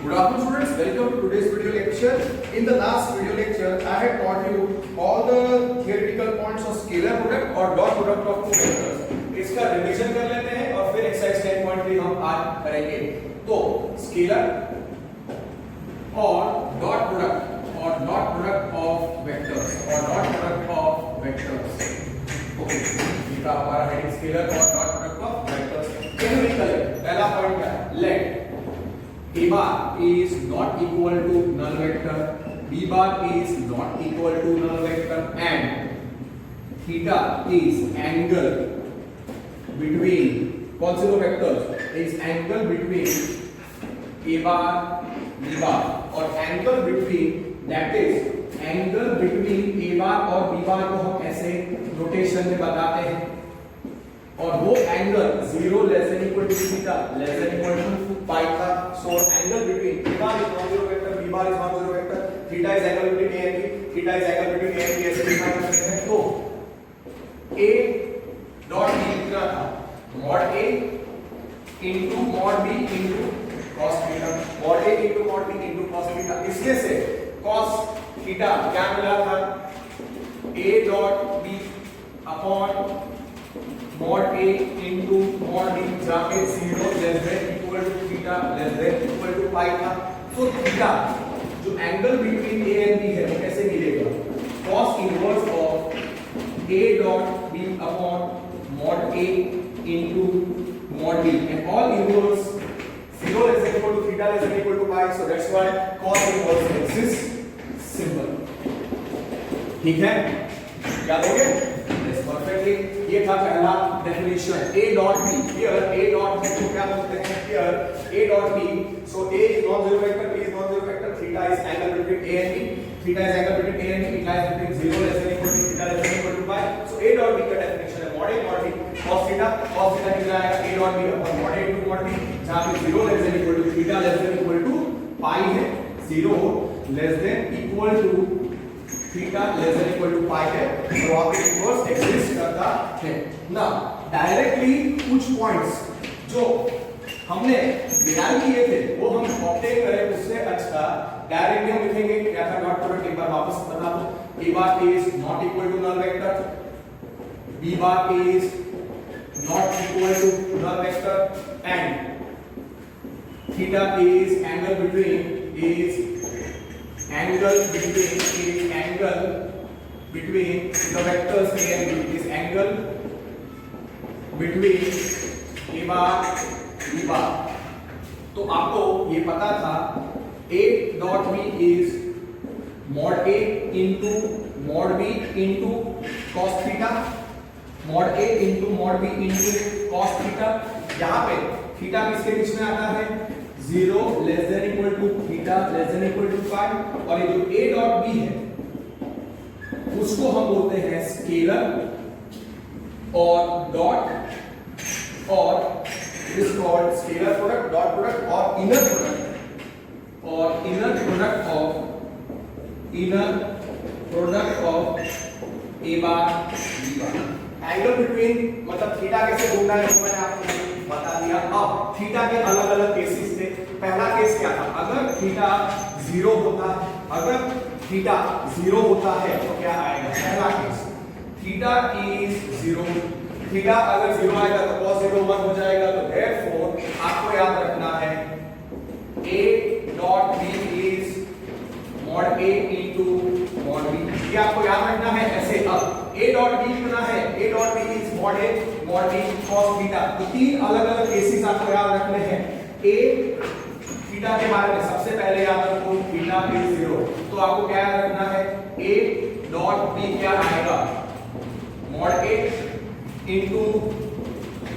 Good afternoon students, welcome to today's video lecture. In the last video lecture, I had taught you all the theoretical points of scalar product or dot product of two vectors. इसका revision कर लेते हैं और फिर exercise 10.3 हम आज करेंगे. तो स्केलर और dot product of vectors okay, ये था हमारा हेडिंग स्केलर और dot product of vectors. Can we collect? पहला पॉइंट क्या है? Let A bar is not equal to null vector, B bar is not equal to null vector, and theta is angle between कौन से दो vectors? is angle between A bar B bar और angle between that is angle between A bar और B bar को हम ऐसे notation में बताते हैं और वो angle 0 less than equal to theta less than equal to pi था. So angle between a bar is non-zero vector, b bar is non-zero vector, theta is angle between a and b, theta is angle between a and b ऐसे define करते हैं. तो a dot b कितना था? mod a into mod b into cos theta, mod a into mod b into cos theta. इसमें से cos theta क्या मिला था? a dot b upon mod a into mod b जहाँ पे 0 less than equal to theta less than equal to pi था. तो theta जो angle between a and b है वो कैसे मिलेगा? cos inverse of a dot b upon mod a into mod b and all inverse 0 less than equal to theta less than equal to pi, so that's why cos inverse exists simple. ठीक है, याद हो गया? Perfectly. ये था पहला definition. a dot b here a dot b को क्या बोलते हैं? Here a dot b. So a is non zero vector, b is non zero vector, theta is angle between a and b, theta is angle between a and b, theta is between 0 less than equal to theta less than equal to pi. So a dot b का definition है mod a mod b cos theta कितना आएगा? a dot b upon mod a into mod b जहां पे 0 less than equal to theta less than equal to pi है, 0 less than equal to theta less than equal to pi है. तो वहां पे inverse exist करता है. ना डायरेक्टली कुछ पॉइंट्स जो हमने डिराइव किए थे वो हम ऑब्टेन करें उससे अच्छा डायरेक्टली हम लिखेंगे. क्या था डॉट प्रोडक्ट? एक बार वापस बता दो. a bar is not equal to null vector, b bar is not equal to null vector, and theta is angle between the vectors a and b, is angle between a bar b bar. तो आपको ये पता था a dot b is mod a into mod b into cos theta, mod a into mod b into cos theta. यहाँ पे theta किसके बीच में आता है? 0 less than equal to theta less than equal to pi. और ये जो a dot b है उसको हम बोलते हैं स्केलर और डॉट और is called scalar product, dot product और inner product of a bar b bar. Angle between मतलब थीटा कैसे ढूंढना है वो मैंने आपको बता दिया. अब थीटा के अलग अलग केसेस थे. पहला केस क्या था? अगर थीटा 0 होता है, तो क्या आएगा? पहला केस थीटा इज 0. थीटा अगर 0 आएगा तो cos 0 1 हो जाएगा. तो therefore आपको याद रखना है a dot b is mod a into mod b. ये आपको याद रखना है ऐसे. अब a डॉट b कितना है? a dot b is mod a mod b cos theta. तो तीन अलग अलग केसेस आपको याद रखने हैं. a थीटा के बारे में सबसे पहले याद रखो थीटा इज 0. तो आपको क्या याद रखना है? a डॉट b क्या आएगा? mod a into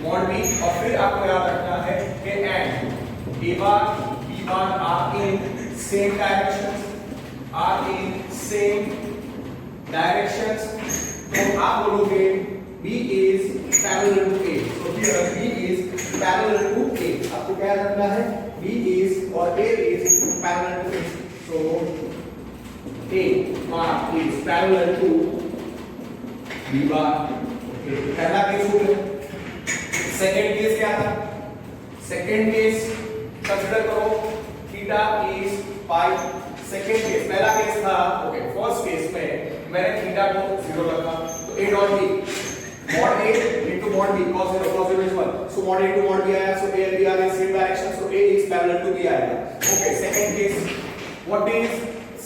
mod b. और फिर आपको याद रखना है कि and a bar b bar are in same directions. तो आप बोलोगे b is parallel to a. so here b is parallel to a. आपको क्या रखना है? b is or a is parallel to a. so a bar is parallel to b bar. okay, पहला case हो गया. सेकंड केस क्या था? Second case consider करो theta is pi. Second case, पहला केस था ओके, फर्स्ट केस में मैंने थीटा को 0 रखा, तो a dot b mod a into mod b cos 0 is 1, so mod a into mod b आया, so a and b are in same direction, so a is parallel to b आएगा। Okay, second case, what is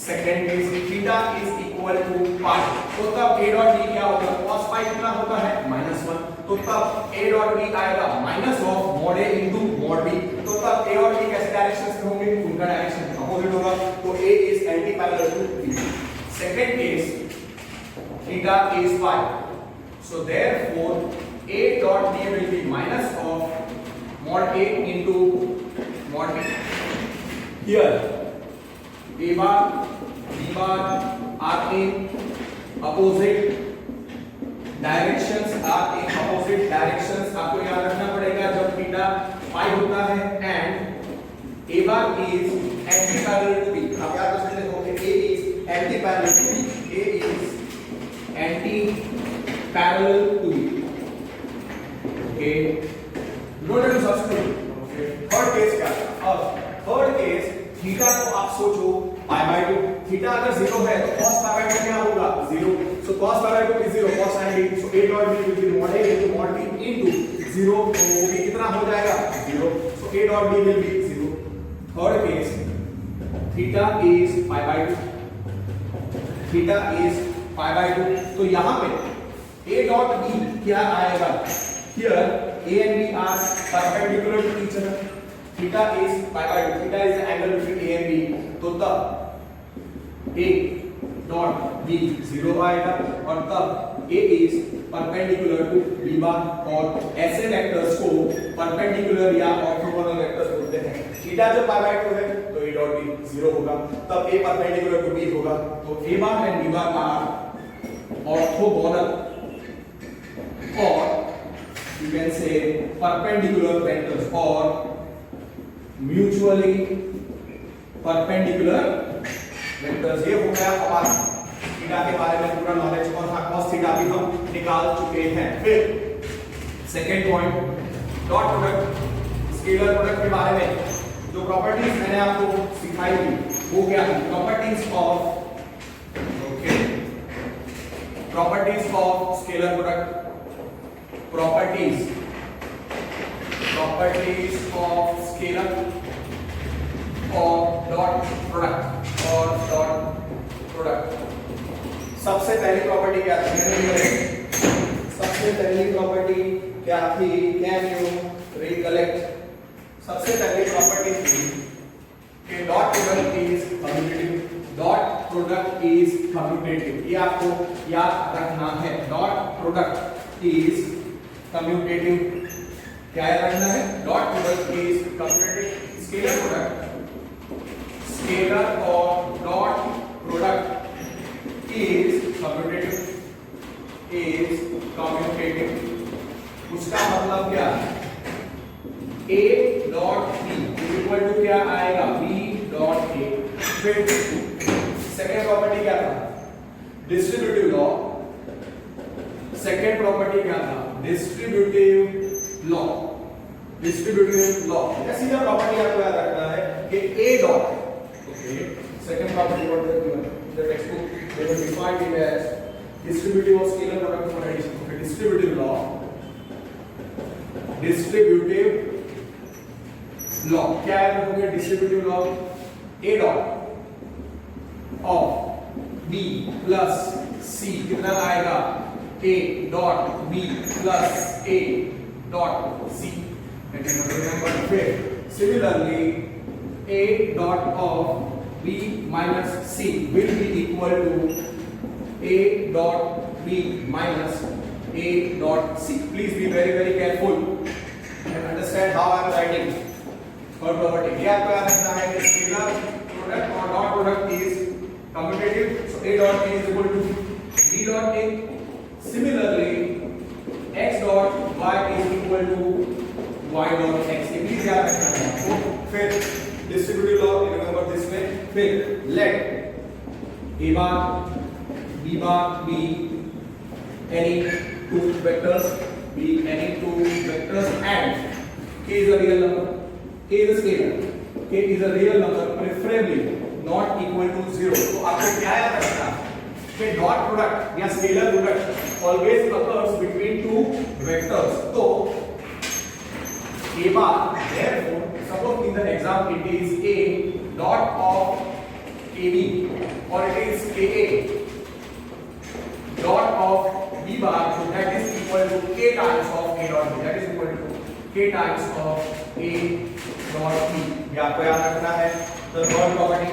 second case? theta is equal to pi, तो तब a dot b क्या होगा, cos pi कितना होता है -1, तो तब a dot b आएगा minus of mod a into mod b, तो तब a और b कैसे डायरेक्शंस में होंगे, उनका डायरेक्शन अपोजिट होगा, तो a is anti parallel to b। Second case, theta is pi, so therefore a dot b will be minus of mod a into mod b। here a bar b bar are in opposite directions, are in opposite directions, आपको याद रखना पड़ेगा जब theta pi होता है, and a bar is anti parallel to b, आप याद रख सकते हो कि a is anti parallel to b, a is anti parallel to b। okay, don't have to substitute। okay, third case क्या था, अब थर्ड केस थीटा को आप सोचो पाई बाय 2, थीटा अगर 0 है तो cos पाई बाय 2 क्या होगा 0, so cos pi by 2 is 0, cos 90, so a dot b will be mod a into mod b into 0, तो वो भी कितना हो जाएगा 0, so a dot b will be 0। Third case, theta is pi by 2, theta is pi by 2, तो यहां पे a dot b क्या आएगा, here a and b are perpendicular to each other, theta is pi by 2, theta is the angle between a and b, तो तब a dot b 0 आएगा, और तब a is perpendicular to b bar, और ऐसे vectors को perpendicular या orthogonal vectors बोलते हैं। थीटा जब pi by 2 है तो a dot b 0 होगा, तब a perpendicular to b होगा, तो a bar and b bar are orthogonal, or you can say perpendicular vectors or mutually perpendicular vectors। ये हो गया हमारा थीटा के बारे में पूरा नॉलेज, और cos थीटा भी हम निकाल चुके हैं। फिर second point, dot product, scalar product के बारे में जो प्रॉपर्टीज मैंने आपको सिखाई थी वो क्या थी, properties of scalar product, properties of scalar or dot product। सबसे पहली प्रॉपर्टी क्या थी, सबसे पहली प्रॉपर्टी क्या थी, कैन यू रिकलेक्ट, सबसे पहली प्रॉपर्टी थी कि dot product is commutative, dot product is commutative, ये आपको याद रखना है, डॉट प्रोडक्ट इज कम्यूटेटिव, क्या याद रखना है, dot product is commutative. Scalar product, scalar और डॉट प्रोडक्ट इज कम्यूटेटिव, उसका मतलब क्या, a dot b equal to क्या आएगा, b डॉट a। फिर सेकेंड प्रॉपर्टी क्या था, डिस्ट्रीब्यूटिव लॉ, सेकेंड प्रॉपर्टी क्या था, डिस्ट्रीब्यूटिव लॉ, सीधा प्रॉपर्टी आपको याद रखना है कि a dot, okay, second property what is given in the text book, they have defined it as distributive of scalar product for addition. Okay, distributive law क्या है, रखोगे distributive law, a dot of b plus c कितना आएगा, a dot b plus a dot c, and remember फिर similarly a dot of b minus c will be equal to a dot b minus a dot c। Please be very careful and understand how I am writing for property। ये आपको याद रखना है कि scalar product और dot product is commutative, so a dot b is equal to b dot a। Similarly, x dot y is equal to y dot x, ये भी याद रखना है आपको। फिर distributive law, remember this way. फिर late a bar b bar be any two vectors, and k is a real number, k is a scalar, k is a real number, preferably not equal to 0. तो आपको क्या याद रखना है कि dot product या scalar product always occurs between two vectors. तो a bar, therefore suppose in the exam it is a dot of kb or it is ka dot of b bar, so that is equal to k times of a dot b, that is equal to k times of a dot b. ये आपको याद रखना है. The third property,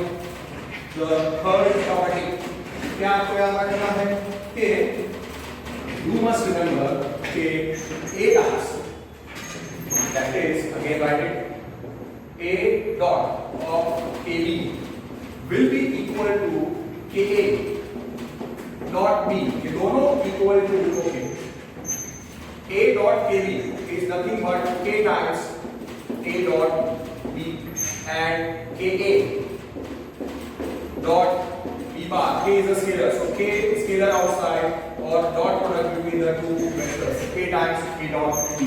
क्या आपको याद रखना है कि you must remember कि a times, that is again write it, a dot of kb will be equal to ka dot b. ये दोनों equal to okay. A dot kb is nothing but k times a dot b, and ka dot b bar, k is a scalar, so k scalar outside or dot product between the two vectors, k times a dot b.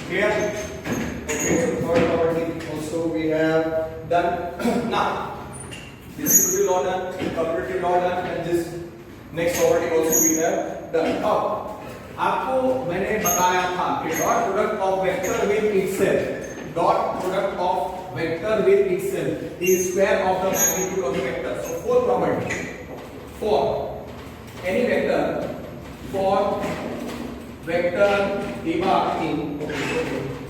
Clear? Okay, so third property also we have done. Now this is law done, commutative law done, and this next property also we have done. अब आपको मैंने बताया था कि dot product of vector with itself, dot product of vector with itself is square of the magnitude of the vector. So fourth property, for any vector, for vector a bar in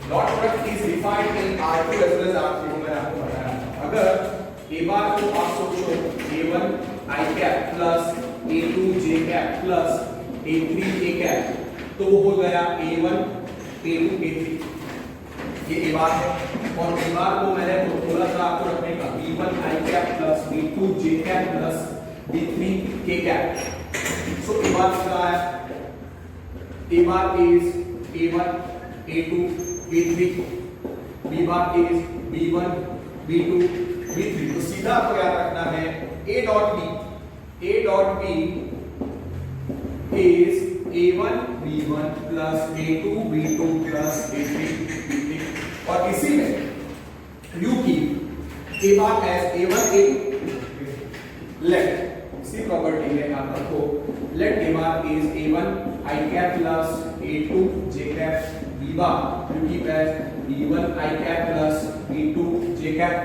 dot product is defined in R2 as well as R3. मैंने आपको बताया अगर a bar को आप सोचो a1 i cap plus a2 j cap plus a3 a cap, तो वो हो गया a1 a2 a3. ये a बार है और a बार को मैंने थोड़ा सा आपको रखने का b1 i cap plus b2 j cap plus b3 k cap. So a bar क्या है? a bar is a1 a2 a3, b bar is b1 b2 b3. तो सीधा आपको याद रखना है a dot b is a1 b1 plus a2 b2 plus a3 b3. और इसी में you keep a bar as a1 a2. Let इसी प्रॉपर्टी में आप रखो let a bar is a1 i cap plus a2 j cap b bar, you keep as b1 i cap plus b2 j cap.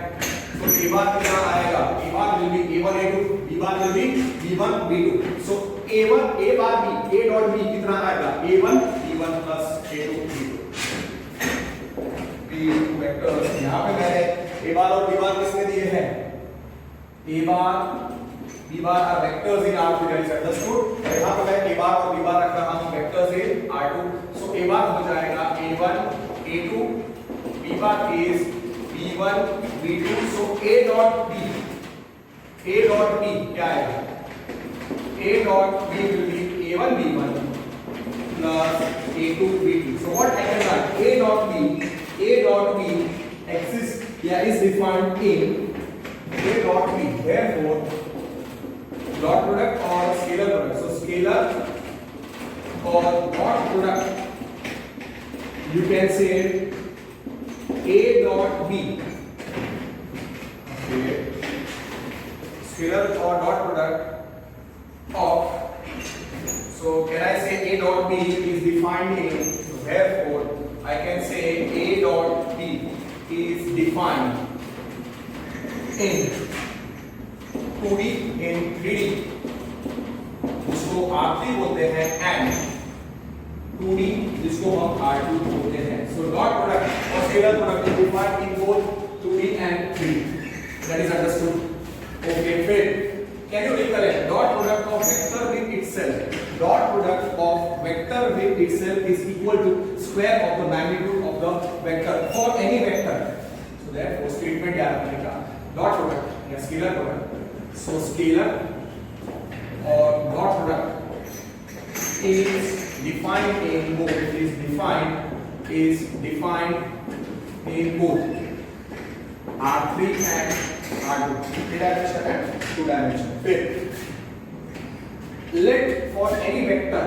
तो a bar कितना आएगा? a bar will be a1 a2, b bar will be b1 b2. so a1 a bar b a dot b कितना आएगा? a1 b1 plus a2 b2. b vectors यहां पे मैंने a bar और b bar किसने दिए हैं? a bar b bar are vectors in R2, that is understood. यहां पे मैं a bar और b bar रख रहा हूं vectors in R2. so a bar हो जाएगा a1 a2, b bar is b1 b2. so a dot b क्या आएगा? a dot b will be a1 b1 plus a2 b2. so what I can write? a dot b exists, is defined in a dot b. therefore dot product or scalar product, so scalar or dot product, you can say a dot b. okay, scalar or dot product of, so can I say a dot b is defined in, so therefore I can say a dot b is defined in 2D in 3D, जिसको R3 बोलते हैं, and 2D जिसको हम R2 बोलते हैं. so dot product or scalar product is defined in both 2D and 3D. that is understood. okay, फिर can you recollect dot product of vector with itself? dot product of vector with itself is equal to square of the magnitude of the vector for any vector. so therefore statement याद रखने का dot product या scalar product. so scalar or dot product is defined in both, is defined in both R3 and R2, 3 dimension and 2 dimension. Fifth, let for any vector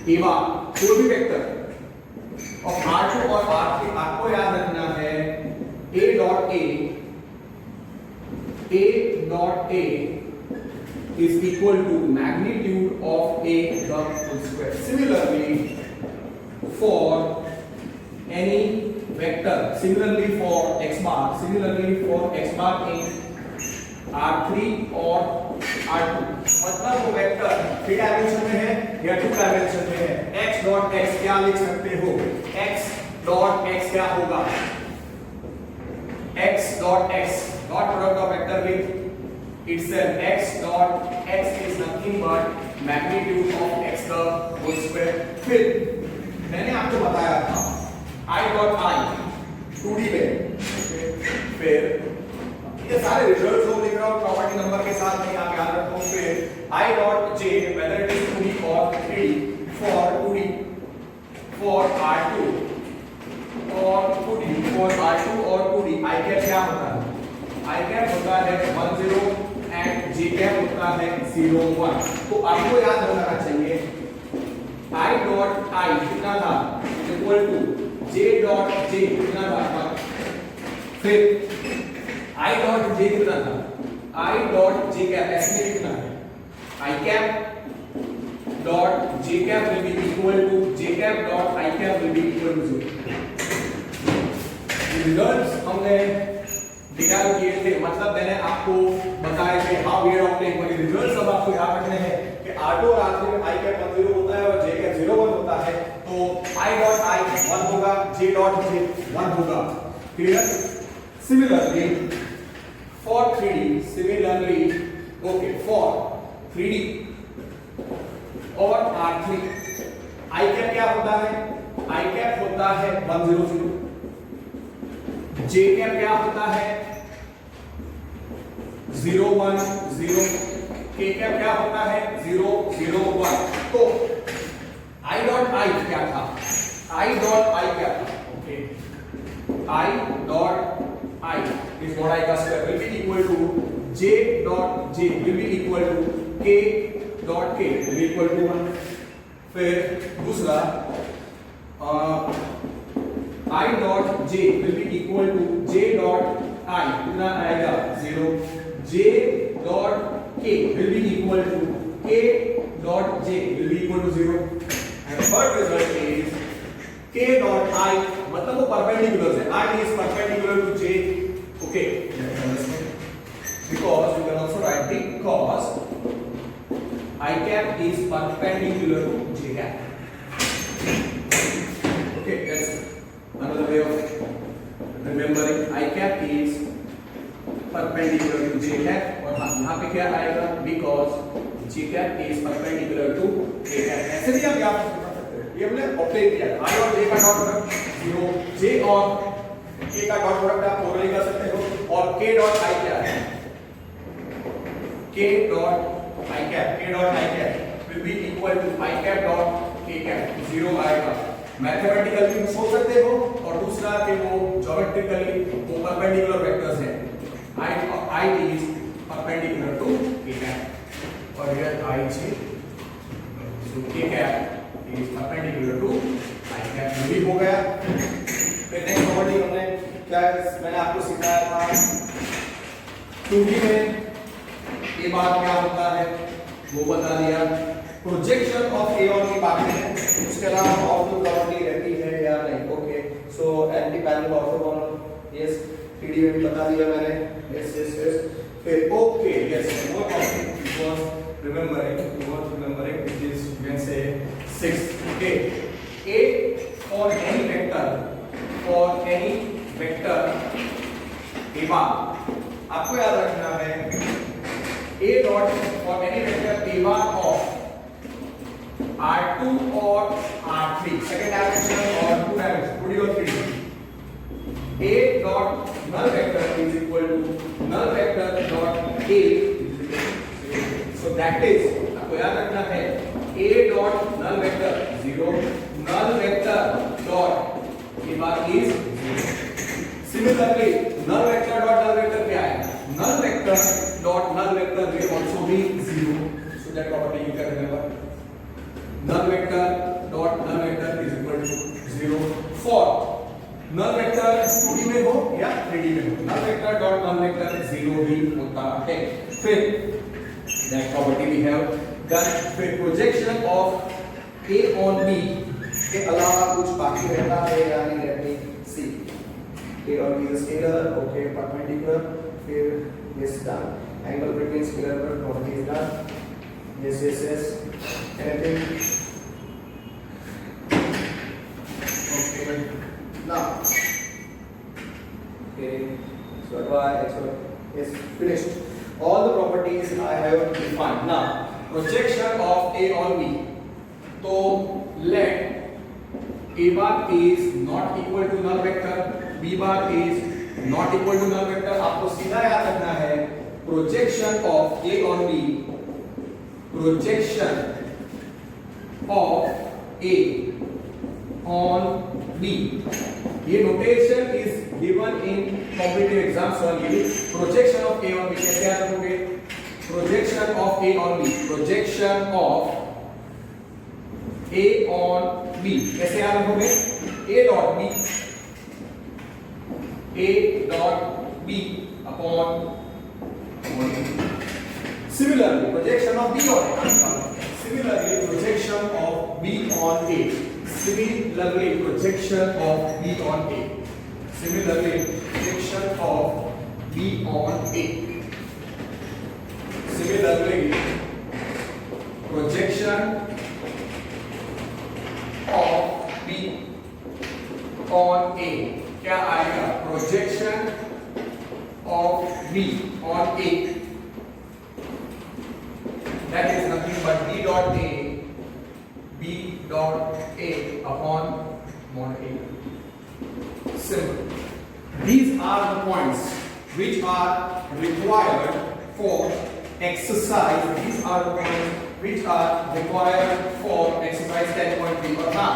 a bar, कोई भी vector of R2 or R3 is equal to magnitude of a the whole square. Similarly for any vector, similarly for x bar in R3 और R2, मतलब वो vector 3 dimension में है या 2 dimension में है, x डॉट x क्या लिख सकते हो, x डॉट x क्या होगा, x dot x dot product of vector with itself, x dot x is nothing but magnitude of x the whole square. फिर मैंने आपको बताया था i डॉट i 2D में, फिर ये सारे रिजल्ट्स हो लिख रहा हूं प्रॉपर्टी नंबर के साथ में, आप याद रखो. फिर i dot j whether it is 2D or 3D for 2D for r2 और 2D for r2 और 2D i कैप क्या होता है, i कैप होता है 1 0 एंड j कैप होता है 0 1. तो आपको याद रखना चाहिए i डॉट i कितना था equal to j dot j कितना था, फिर I डॉट j कितना था, I डॉट j कैप ऐसे लिखना है, I cap dot j cap will be equal to j cap dot I cap will be equal to 0. Results हमने निकाल किए थे, मतलब मैंने आपको बताया थे हाउ वी आर ऑप्टेनिंग, पर रिजल्ट्स अब आपको याद रखने हैं कि R2 और R3 में I कैप 0 होता है और j कैप 0 1 होता है, तो I डॉट I 1 होगा, j डॉट j 1 होगा. Clear? Similarly for 3D, for 3D और R3 I कैप क्या होता है, I कैप होता है 1 0 0, J कैप क्या होता है 0 1 0, K कैप क्या होता है 0 0 1. तो I डॉट I क्या था, I डॉट I क्या था, okay, I dot I is what I square will be equal to j dot j will be equal to k dot k will be equal to 1. फिर दूसरा I dot j will be equal to j dot I कितना आएगा 0, j dot k will be equal to k dot j will be equal to 0. and third result is k dot I मतलब वो perpendicular है, I is perpendicular to j. Okay, because you can also write because I cap is perpendicular to j cap. Okay, that's another way of remembering. I cap is perpendicular to j cap और हाँ यहाँ पे क्या आएगा because j cap is perpendicular to k cap. ऐसे भी आप याद कर सकते हैं, ये हमने ऑप्टेन किया I और j का डॉट प्रोडक्ट 0, j और k का डॉट प्रोडक्ट आप ओरली कर सकते हो, और k डॉट i क्या है, k dot i cap will be equal to i cap dot k cap 0 आएगा. मैथमेटिकली भी सोच सकते हो और दूसरा कि वो ज्योमेट्रिकली वो परपेंडिकुलर वेक्टर्स हैं, i is perpendicular to k cap और here I j, so k cap is perpendicular to i cap. ये भी हो गया. फिर नेक्स्ट प्रॉपर्टी हमने क्या मैंने आपको सिखाया था 2D में ये बात क्या होता है वो बता दिया. प्रोजेक्शन ऑफ ए ऑन की बात है, उसके अलावा ऑर्थो प्रॉपर्टी रहती है या नहीं. Okay, so anti parallel orthogonal yes 3D में भी बता दिया मैंने. Yes yes yes. फिर okay yes no problem was remembering this is you can say 6. Okay, a for any vector a bar आपको याद रखना है a dot for any vector a bar of r2 or r3 second dimension or 2 dimension 2D or 3D. a dot null vector is equal to null vector dot a, so that is आपको याद रखना है a dot null vector 0, null vector dot a bar is 0. Similarly, null vector dot null vector क्या है? Null vector dot null vector will also be 0. So that property you can remember. Null vector dot null vector is equal to 0 for null vector 2D में हो या 3D में हो. Null vector dot null vector 0 भी होता है. फिर that property we have done. फिर projection of A on B के अलावा कुछ बाकी रहता है या नहीं, let me see. A on B is scalar, okay, perpendicular, फिर this done. Angle between scalar and property is done. Yes. Anything? Okay. Now, okay. So y is finished. All the properties I have defined. Now, projection of A on B. So let A bar is not equal to null vector, B bar is not equal to null vector. आपको सीधा याद रखना है projection of A on B. Projection of A on B. ये notation is given in competitive exams only. Projection of A on B कैसे याद रखोगे? Projection of A on B. Projection of A on B कैसे याद रखोगे? A dot B upon similarly projection of B on A. Similarly projection of B on A. Similarly projection of B on A. Similarly projection of B on A. Similarly projection of B on A क्या आएगा? Projection of B on A, that is nothing but B dot A upon mod A. Simple. These are the points which are required for exercise. These are the points which are required for exercise 10.3. और हाँ,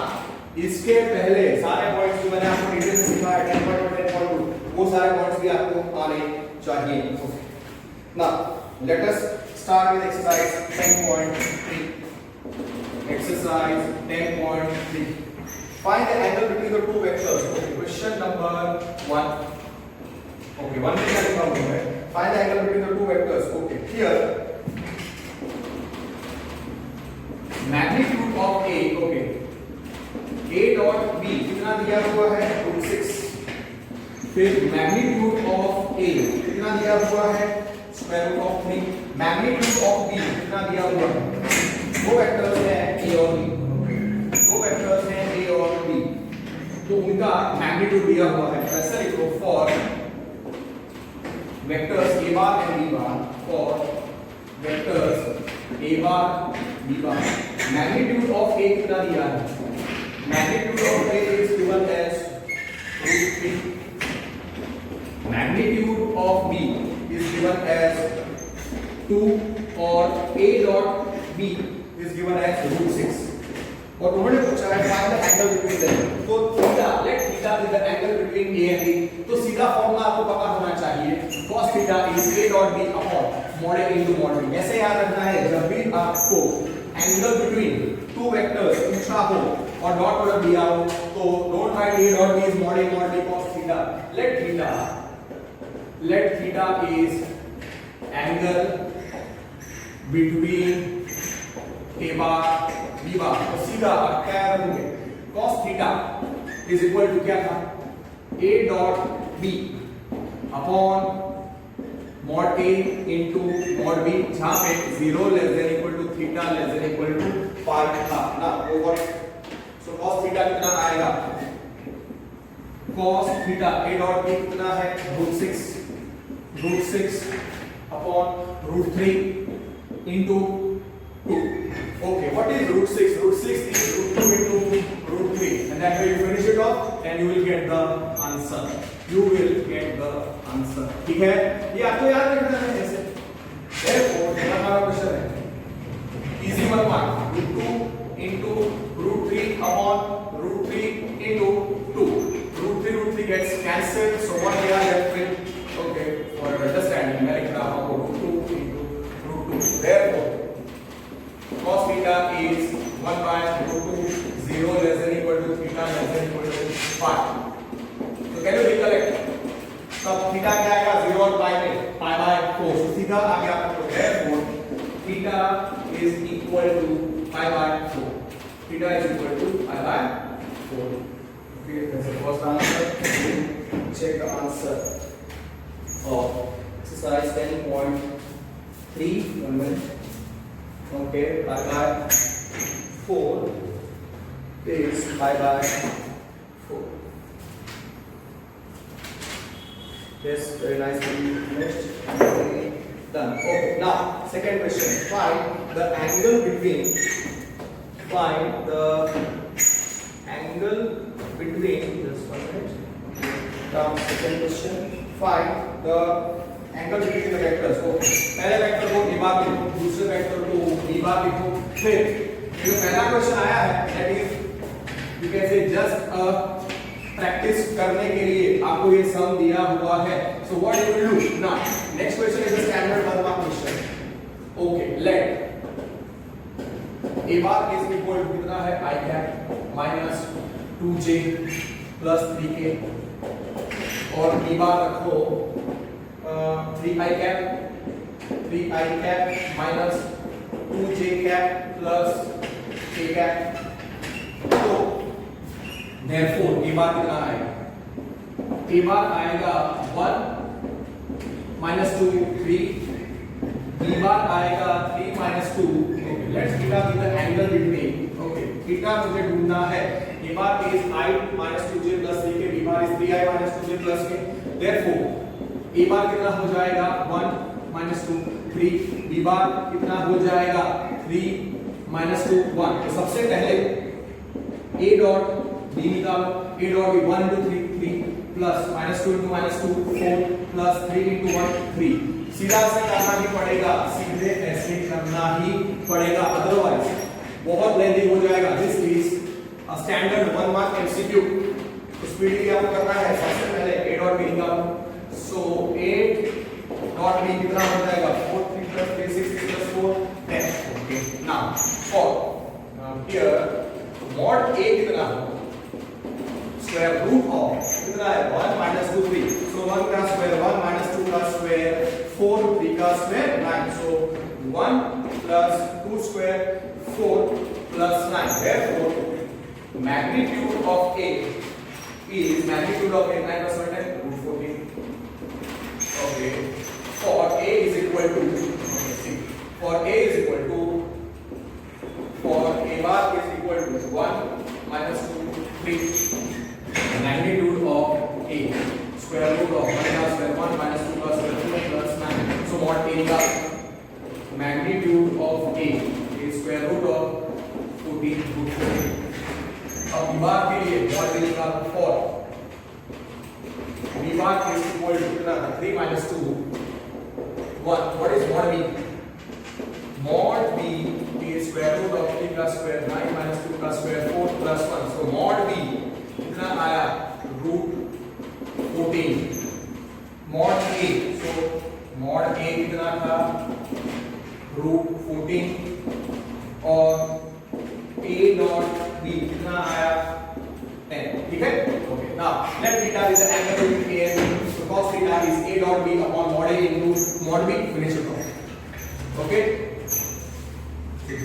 इसके पहले सारे points जो मैंने आपको detail में सिखाया 10.1 10.2 वो सारे पॉइंट्स भी आपको आने चाहिए. Now let us start with exercise 10.3. Exercise 10.3. Find the angle between the two vectors. Okay, question number 1. Okay, one thing I found here. Find the angle between the two vectors. Okay, here magnitude of A. Okay, A dot B कितना दिया हुआ है? √6. फिर magnitude of A कितना दिया हुआ है? √3. Magnitude of B कितना दिया हुआ है? दो वेक्टर्स हैं A और B. दो वेक्टर्स हैं A और B. तो उनका मैग्नीट्यूड दिया हुआ है. ऐसा लिखो for vectors A bar and B bar. For vectors A bar B bar. Magnitude of A कितना दिया है? Magnitude of A is given as √3. Magnitude of B is given as 2 or A dot B is given as √6. और उन्होंने पूछा है find the angle between them. तो theta, let theta be the angle between A and B. तो सीधा formula आपको पता होना चाहिए. cos theta is A dot B upon mod A into mod B. ऐसे याद रखना है जब भी आपको एंगल बिटवीन टू वेक्टर्स पूछा हो और डॉट प्रोडक्ट दिया हो तो don't write A dot B is mod A cos theta. Let theta is angle between A bar B bar. तो सीधा आप क्या रखोगे? cos theta is equal to क्या था? A dot B upon mod A into mod B जहाँ पे 0 less than equal to theta less than equal to pi था ना over. So cos theta कितना आएगा? cos theta A dot B कितना है? √6 upon √3 into 2. Okay, what is √6? √6 is √2 into √3, and that way you finish it off, and you will get the answer. ठीक है? ये आपको याद रखना है ऐसे. Therefore, हमारा क्वेश्चन है easy one √2 into √3 upon √3 into 2. √3 gets cancelled, so what we are left with? Okay, for understanding, मैं लिख रहा हूँ √2 into √2. Therefore, cos theta is 1 by √2, 0 less than equal to theta less than equal to pi. So can you recollect? तब theta क्या आएगा? 0 और pi में pi by 4. So सीधा आ गया आपको. Therefore theta is equal to pi by 4. Theta is equal to pi by 4. Okay, that's the first answer. Check the answer of exercise 10.3. 1 minute. Okay, pi by 4 is pi by 4. Yes, very nicely finished. Done. Okay, now second question. Find the angle between just 1 minute. Now second question. Find the angle between the vectors. Okay, पहले vector को a बार लिखो, दूसरे vector को b बार लिखो. फिर जो पहला question आया है that is you can say just a practice करने के लिए आपको ये सम दिया हुआ है. So what you will do now? Next question is a standard 1 mark question. Okay, let a bar is equal to कितना है I cap minus 2j plus 3k और b bar रखो 3i cap minus 2j cap plus k cap. तो therefore a bar कितना आएगा? a bar आएगा 1 minus 2 3, b bar आएगा 3 minus 2. Okay, let's theta be the angle between. Okay, theta मुझे ढूंढना है. a bar is I minus 2j plus 3k, b bar is 3i minus 2j plus k. Therefore a bar कितना हो जाएगा 1 minus 2 3, b bar कितना हो जाएगा 3 minus 2 1. तो सबसे पहले a dot b निकालो. a dot b 1 into 3 3 plus minus 2 into minus 2 4 plus 3 into 1 3. सीधा से करना ही पड़ेगा, सीधे ऐसे करना ही पड़ेगा, अदरवाइज बहुत लेंथी हो जाएगा. This is a standard 1 mark MCQ. तो स्पीड क्या करना है? सबसे पहले a dot b निकालो. सो a dot b कितना हो जाएगा 4 3 plus 3 6 6 plus 4 10. Okay, now for here mod a कितना है? स्क्वायर रूट ऑफ कितना है 1 minus 2 3. so 1 का स्क्वायर 1 minus 2 का स्क्वायर 4 3 का square 9. so 1 plus 2 square 4 plus 9. therefore magnitude of a is magnitude of a 9 plus 1 10 root 14. okay, for a is equal to for a is equal to for a bar is equal to 1 minus 2 3. magnitude of a square root of 1 plus square 1 minus 2 plus square 2 plus 9. so what a का magnitude of a is square root of 14 root 14. अब b bar के लिए mod a का for b bar is equal to कितना 3 minus 2 1. what is mod b? mod b is square root of 3 का square 9 minus 2 का square 4 plus 1. so mod b कितना आया root 14. mod a so mod a कितना था root 14 और a dot b कितना आया 10. ठीक है. Okay, now let theta is the angle between a and b. so cos theta is a dot b upon mod a into mod b. finish it off. okay,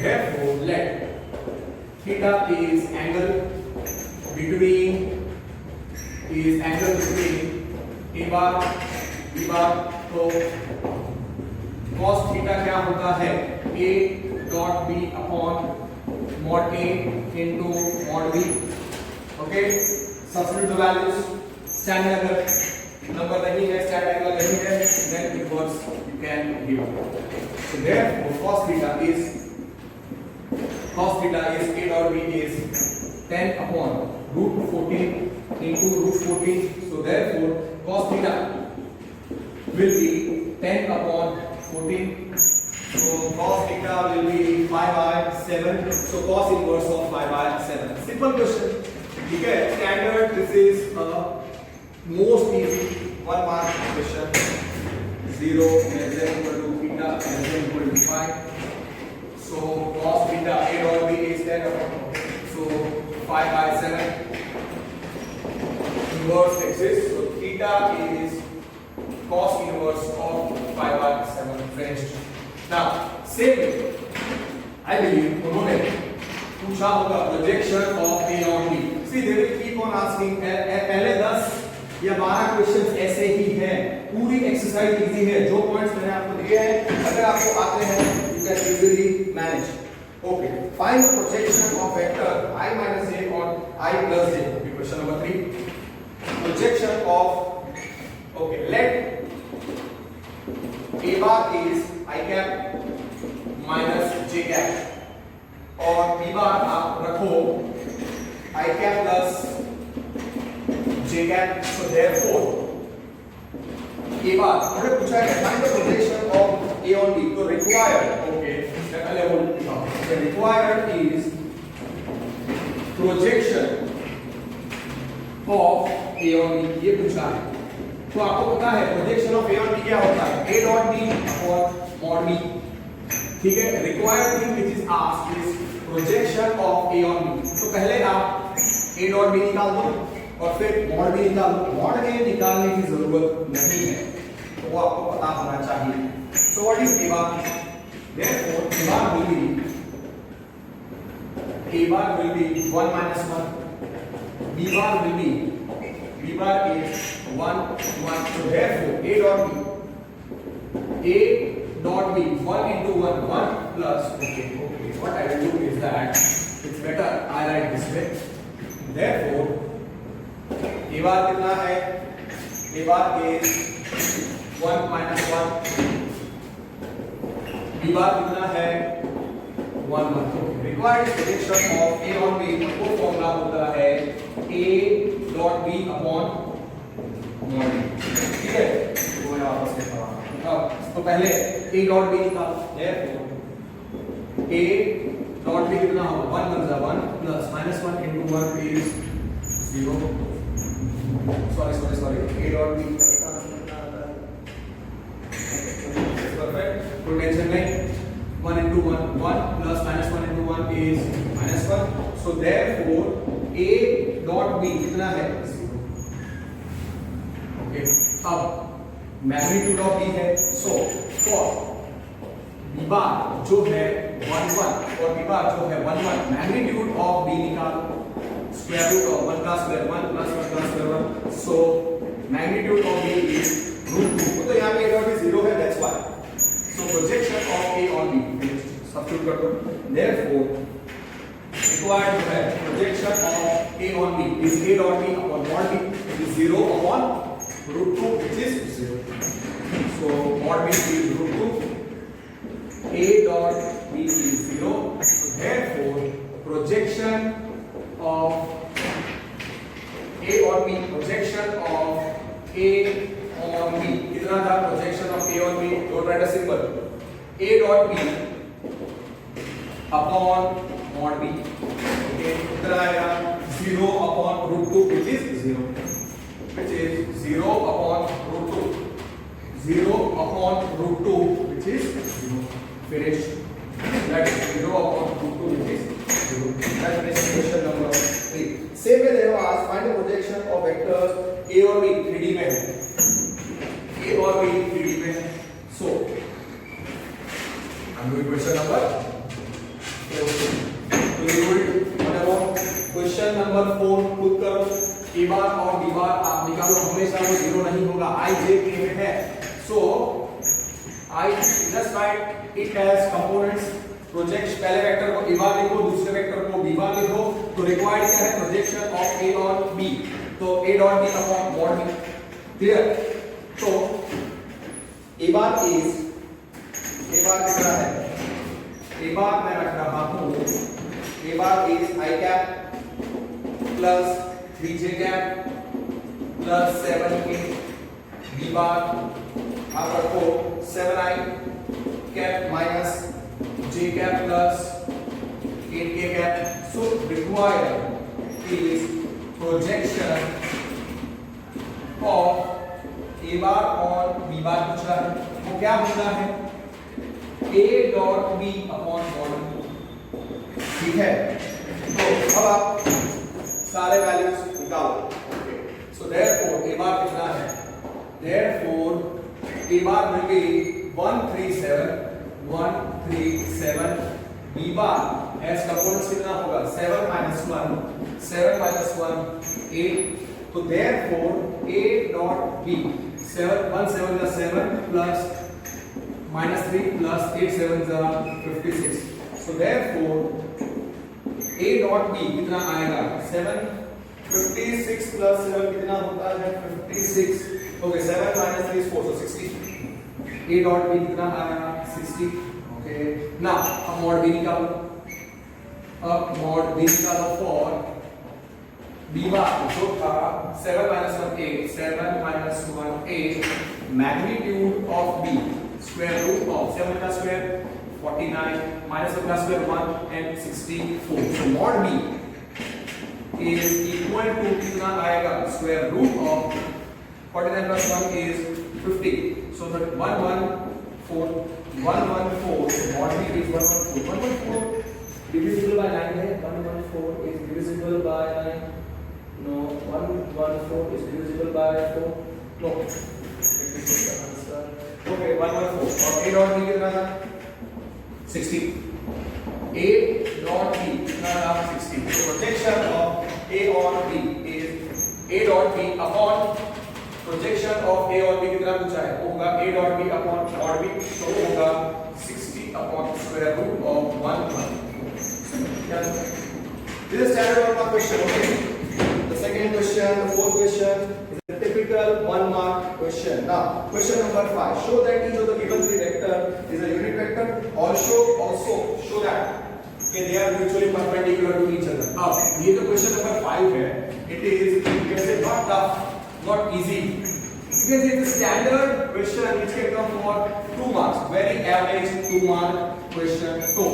therefore let theta is angle between a bar b bar. तो cos theta क्या होता है a dot b upon mod a into mod b. okay, substitute the values. standard अगर number नहीं है, standard angle नहीं है, then it works, you can give. so therefore cos theta is a dot b is 10 upon root 14 into root 14. so therefore cos theta will be 10 upon 14. so cos theta will be 5 by 7. so cos inverse of 5 by 7. simple question. ठीक है, standard. this is a most easy 1 mark question. 0 less than equal to theta less than equal to 5. so cos theta a dot b is 10 upon, so 5 by 7 inverse exists. so theta is cos inverse of 5 by 7 finished. now same I believe उन्होंने पूछा होगा projection of A on B. See they will keep on asking, पहले 10 या 12 questions ऐसे ही हैं। पूरी exercise easy है, जो पॉइंट्स मैंने आपको दिए हैं अगर आपको आते हैं you can easily manage. Okay, find the projection of vector I minus j on I plus j। Question number 3, projection of, okay, let a bar is I cap minus j cap और b bar आप रखो I cap plus j cap। so therefore a bar हमने पूछा है find the projection of a on b, तो required, okay, मैं पहले बोल देता हूं, the required is projection of a on b, ये पूछा है। तो आपको पता है projection of a on b क्या होता है, a dot b upon mod b, ठीक है। Required thing which is asked is projection of a on b। तो पहले आप a dot b निकाल दो और फिर mod b निकाल दो। mod a निकालने की जरूरत नहीं है, तो वो आपको पता होना चाहिए। So what is a bar? Therefore a bar will be 1 minus 1, b bar will be, b bar is 1 1, so therefore a dot b 1 into 1 1 plus, okay, what I will do is that it's better I write this way। therefore a bar कितना है, a bar is 1 minus 1, b bar कितना है 1 1। Required projection of a on b को formula होता है a dot b upon mod b, ठीक है। तो मैं वापस लिखता हूं, तो पहले a dot b निकाल, a dot b कितना होगा 1 1 1 plus minus 1 into 1 is 0। sorry a dot b perfect, कोई टेंशन नहीं। 1 into 1 1 plus minus 1 into 1 is minus 1, so therefore a dot b कितना है 0। ओके, अब मैग्नीट्यूड ऑफ b है, so for b bar जो है 1 1 और b bar जो है 1 1, मैग्नीट्यूड ऑफ b निकालो, स्क्वायर रूट ऑफ 1 का स्क्वायर 1 प्लस 1 का square 1, so magnitude of b is √2। तो यहां पे a dot b 0 है, that's why. So projection of a on b, substitute कर दो। Therefore required जो है projection of a on b is a dot b upon mod b, which is 0 upon √2, which is 0। So mod b is √2, a dot b is 0, so therefore projection of a on b, projection of a on b कितना था, projection of a on b, don't write a symbol, a dot b upon mod b, okay, कितना आएगा 0 upon √2, which is 0, which is 0 upon √2, 0 upon √2, which is 0, finish, that is 0 upon √2, which is 0। that is question number 3। same way they have asked find the projection of vectors a और b 3D में है, a और b 3D में है। so I'm doing question number 4। तो ये question number 4 खुद करो। a बार और b बार आप निकालो, हमेशा वो 0 नहीं होगा, i j k में है, so I just write it as components। Project पहले वेक्टर को a बार लिखो, दूसरे वेक्टर को b बार लिखो। तो रिक्वायर्ड क्या है, प्रोजेक्शन ऑफ a और b, तो a dot b upon mod b, clear. तो a बार कितना है, a बार मैं रख रहा हूं, a bar is i cap plus 3j cap plus 7k, b बार आप रखो 7i cap minus j cap plus 8k cap. So required is projection of a बार और b बार पूछा है, वो क्या होता है a dot b upon mod b, ठीक है। तो अब आप सारे वैल्यूज निकालो, सो देयरफॉर a बार कितना है, therefore a bar will be 137 137 b bar as components कितना होगा 7 minus 1 8, तो therefore a dot b 7 1 7 का 7 plus minus 3 plus 8 7 का 56, so therefore a dot b कितना आएगा 7 56 plus 7 कितना होता है 56, okay 7 minus 3 is 4, so 60, a dot b कितना आया 60, okay now अब mod b निकालो, अब mod b निकालो for b बार जो था 7 minus 1 8, 7 minus 1 8, magnitude of b square root of 7 का square 49 minus 1 का square 1 and 64, so mod b is equal to कितना आएगा square root of 49 plus 1 is 50, so that 114, so mod b is 114 divisible by 9 है, 114 is divisible by 9, no 114 is divisible by 4, no let me check the answer, okay 114 और a dot b कितना था 60, a dot b कितना था 60, so projection of a on b is a dot b upon projection of a on b कितना पूछा है, वो होगा a dot b upon mod b, तो वो होगा 60 upon square root of 114. This is standard 1 mark question, okay? The second question, the fourth question is a typical 1 mark question. Now, question number 5. Show that each of the given three vector is a unit vector. Also show that okay, they are mutually perpendicular to each other. Now, ये तो question number 5 है. It is you can say not tough, not easy. You can say it's a standard question which can come for 2 marks. Very average 2 mark question. तो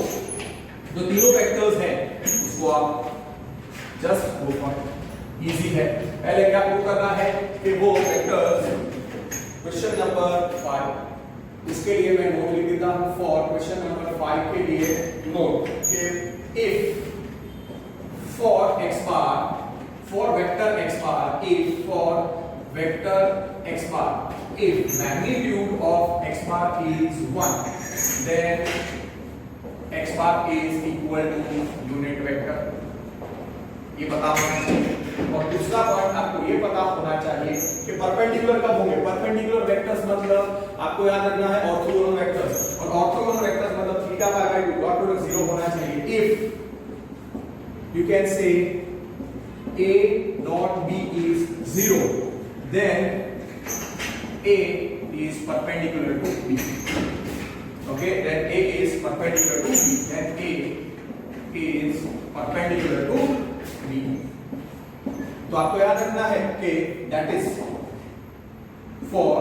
जो तीनों vectors हैं उसको आप just go for easy है। पहले क्या प्रूव करना है कि वो वेक्टर्स क्वेश्चन नंबर 5, इसके लिए मैं नोट लिख देता हूं फॉर क्वेश्चन नंबर 5 के लिए नोट कि if for x bar for vector x bar if for vector x bar if magnitude of x bar is 1 then x bar is equal to unit vector, ये पता होना चाहिए। और दूसरा point आपको ये पता होना चाहिए कि परपेंडिकुलर कब होंगे। परपेंडिकुलर वेक्टर्स मतलब आपको याद रखना है ऑर्थोगोनल वेक्टर्स, और ऑर्थोगोनल वेक्टर्स मतलब theta pi by 2 dot product 0 होना चाहिए। इफ यू कैन से a dot b is 0 then a is perpendicular to b, okay, then a is perpendicular to b, then a is perpendicular to b। तो आपको याद रखना है कि that is for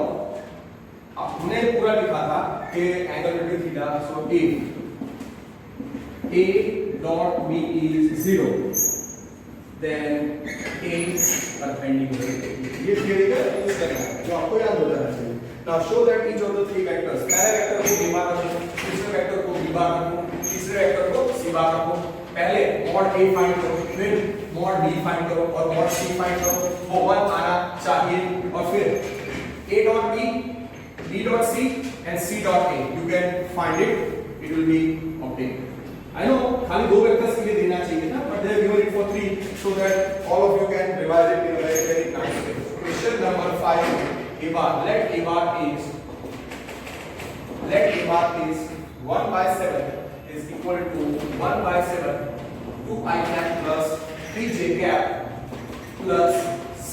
आपने पूरा लिखा था कि angle between theta, so if a dot b is 0 then a is perpendicular to b, ये थ्योरी का यूज करना है जो आपको याद हो जाना चाहिए। Now show that each of the three vectors, पहले वेक्टर को b बार रखो, दूसरे वेक्टर को b बार रखो, तीसरे वेक्टर को c बार रखो। पहले mod a फाइंड करो, फिर mod b फाइंड करो और mod c फाइंड करो, वो 1 आना चाहिए, और फिर a dot b, b dot c and c dot a, you can find it, it will be obtained। I know खाली दो वेक्टर्स के लिए देना चाहिए ना, but they have given it for 3 so that all of you can revise it in a very very nice way। Question number 5, a bar, let a bar is 1 by 7 is equal to 1 by 7 2i cap plus 3j cap plus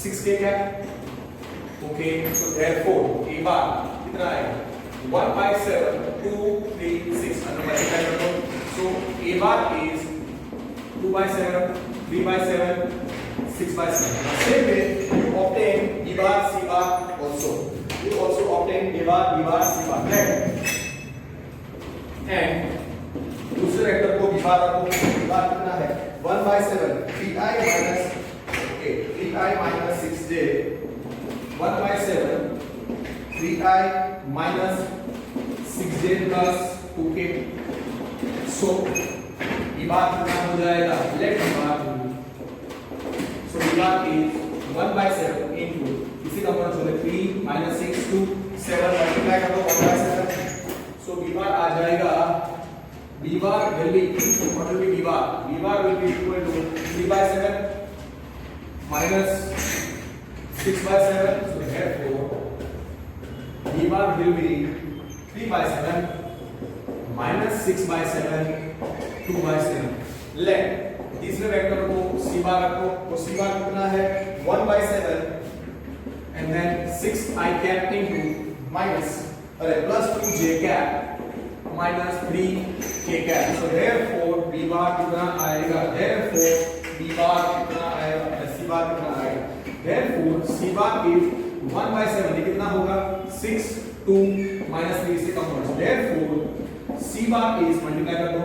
6k cap, okay, so therefore a bar कितना है 1 by 7 2 3 6 अंदर multiply कर दो, so a bar is 2 by 7 3 by 7 6 by 7। Same way you obtain b bar c bar also, you also obtain a bar b bar c bar, and दूसरे vector को b बार रखो, b बार कितना है 1 by 7 3i minus 3i minus 6j 1 by 7 3i minus 6j plus 2k, so b बार कितना हो जाएगा, let b bar, so b bar is 1 by 7 into इसी का मतलब चले 3 minus 6 to 7 मल्टीप्लाई कर दो 1 by 7, so b बार आ जाएगा b bar will be, what will be b bar? B bar will be equal to 3 by 7 minus 6 by 7. So therefore b bar will be 3 by 7 minus 6 by 7 2 by 7. let तीसरे vector को c बार रखो, वो c बार कितना है 1 by 7 and then 6 I cap into minus plus 2 j cap minus 3 k cap. So therefore b bar कितना आएगा, therefore b bar कितना आएगा, c bar कितना आएगा, therefore c bar is 1 by 7, ये कितना होगा 6 2 minus 3 से कम होगा, therefore c bar is multiply कर दो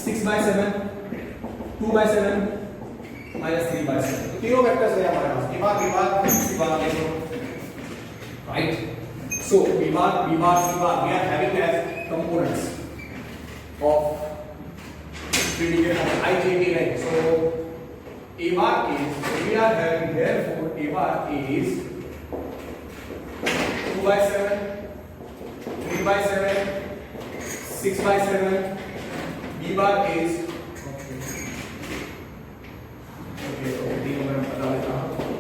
6 by 7 2 by 7 minus 3 by 7. तो तीनों वेक्टर्स है हमारे पास, b bar c bar देखो, right? So b bar c bar we are having as components of predicate of ijk, right? So a bar is, we are having, therefore a bar is 2 by 7 3 by 7 6 by 7. b bar is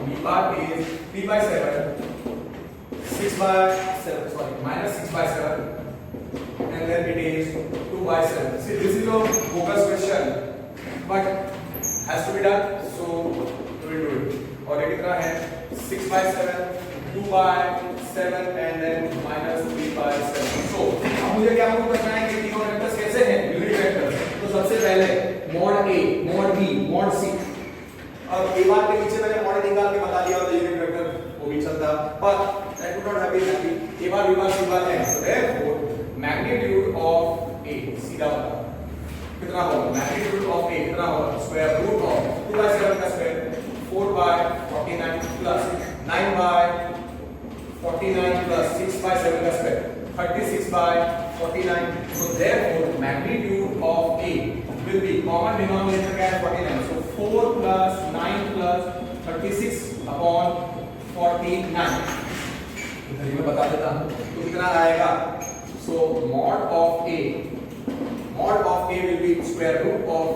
b bar is 3 by 7 6 by 7, sorry, minus 6 by 7 and then it is 2 by 7. See, this is a focus question but has to be done, so we will do it. और ये कितना है 6 by 7 2 by 7 and then minus 3 by 7. So अब मुझे क्या prove करना है कि तीनों वेक्टर्स कैसे हैं, यूनिट वेक्टर्स. तो सबसे पहले mod a mod b mod c, और a बार के नीचे मैंने मॉडल निकाल के बता दिया होता यूनिट वेक्टर, वो भी चलता, पर that would not have been happy. a bar b bar c bar है, so therefore magnitude of a सीधा बता कितना होगा, magnitude of a कितना होगा, square root of 2 by 7 का square 4 by 49 plus 9 by 49 plus 6 by 7 का square 36 by 49. So therefore magnitude of a will be, common denominator क्या है 49, so 4 plus 9 plus 36 upon 49. इधर ही मैं बता देता हूँ, तो कितना आएगा, so mod of a will be square root of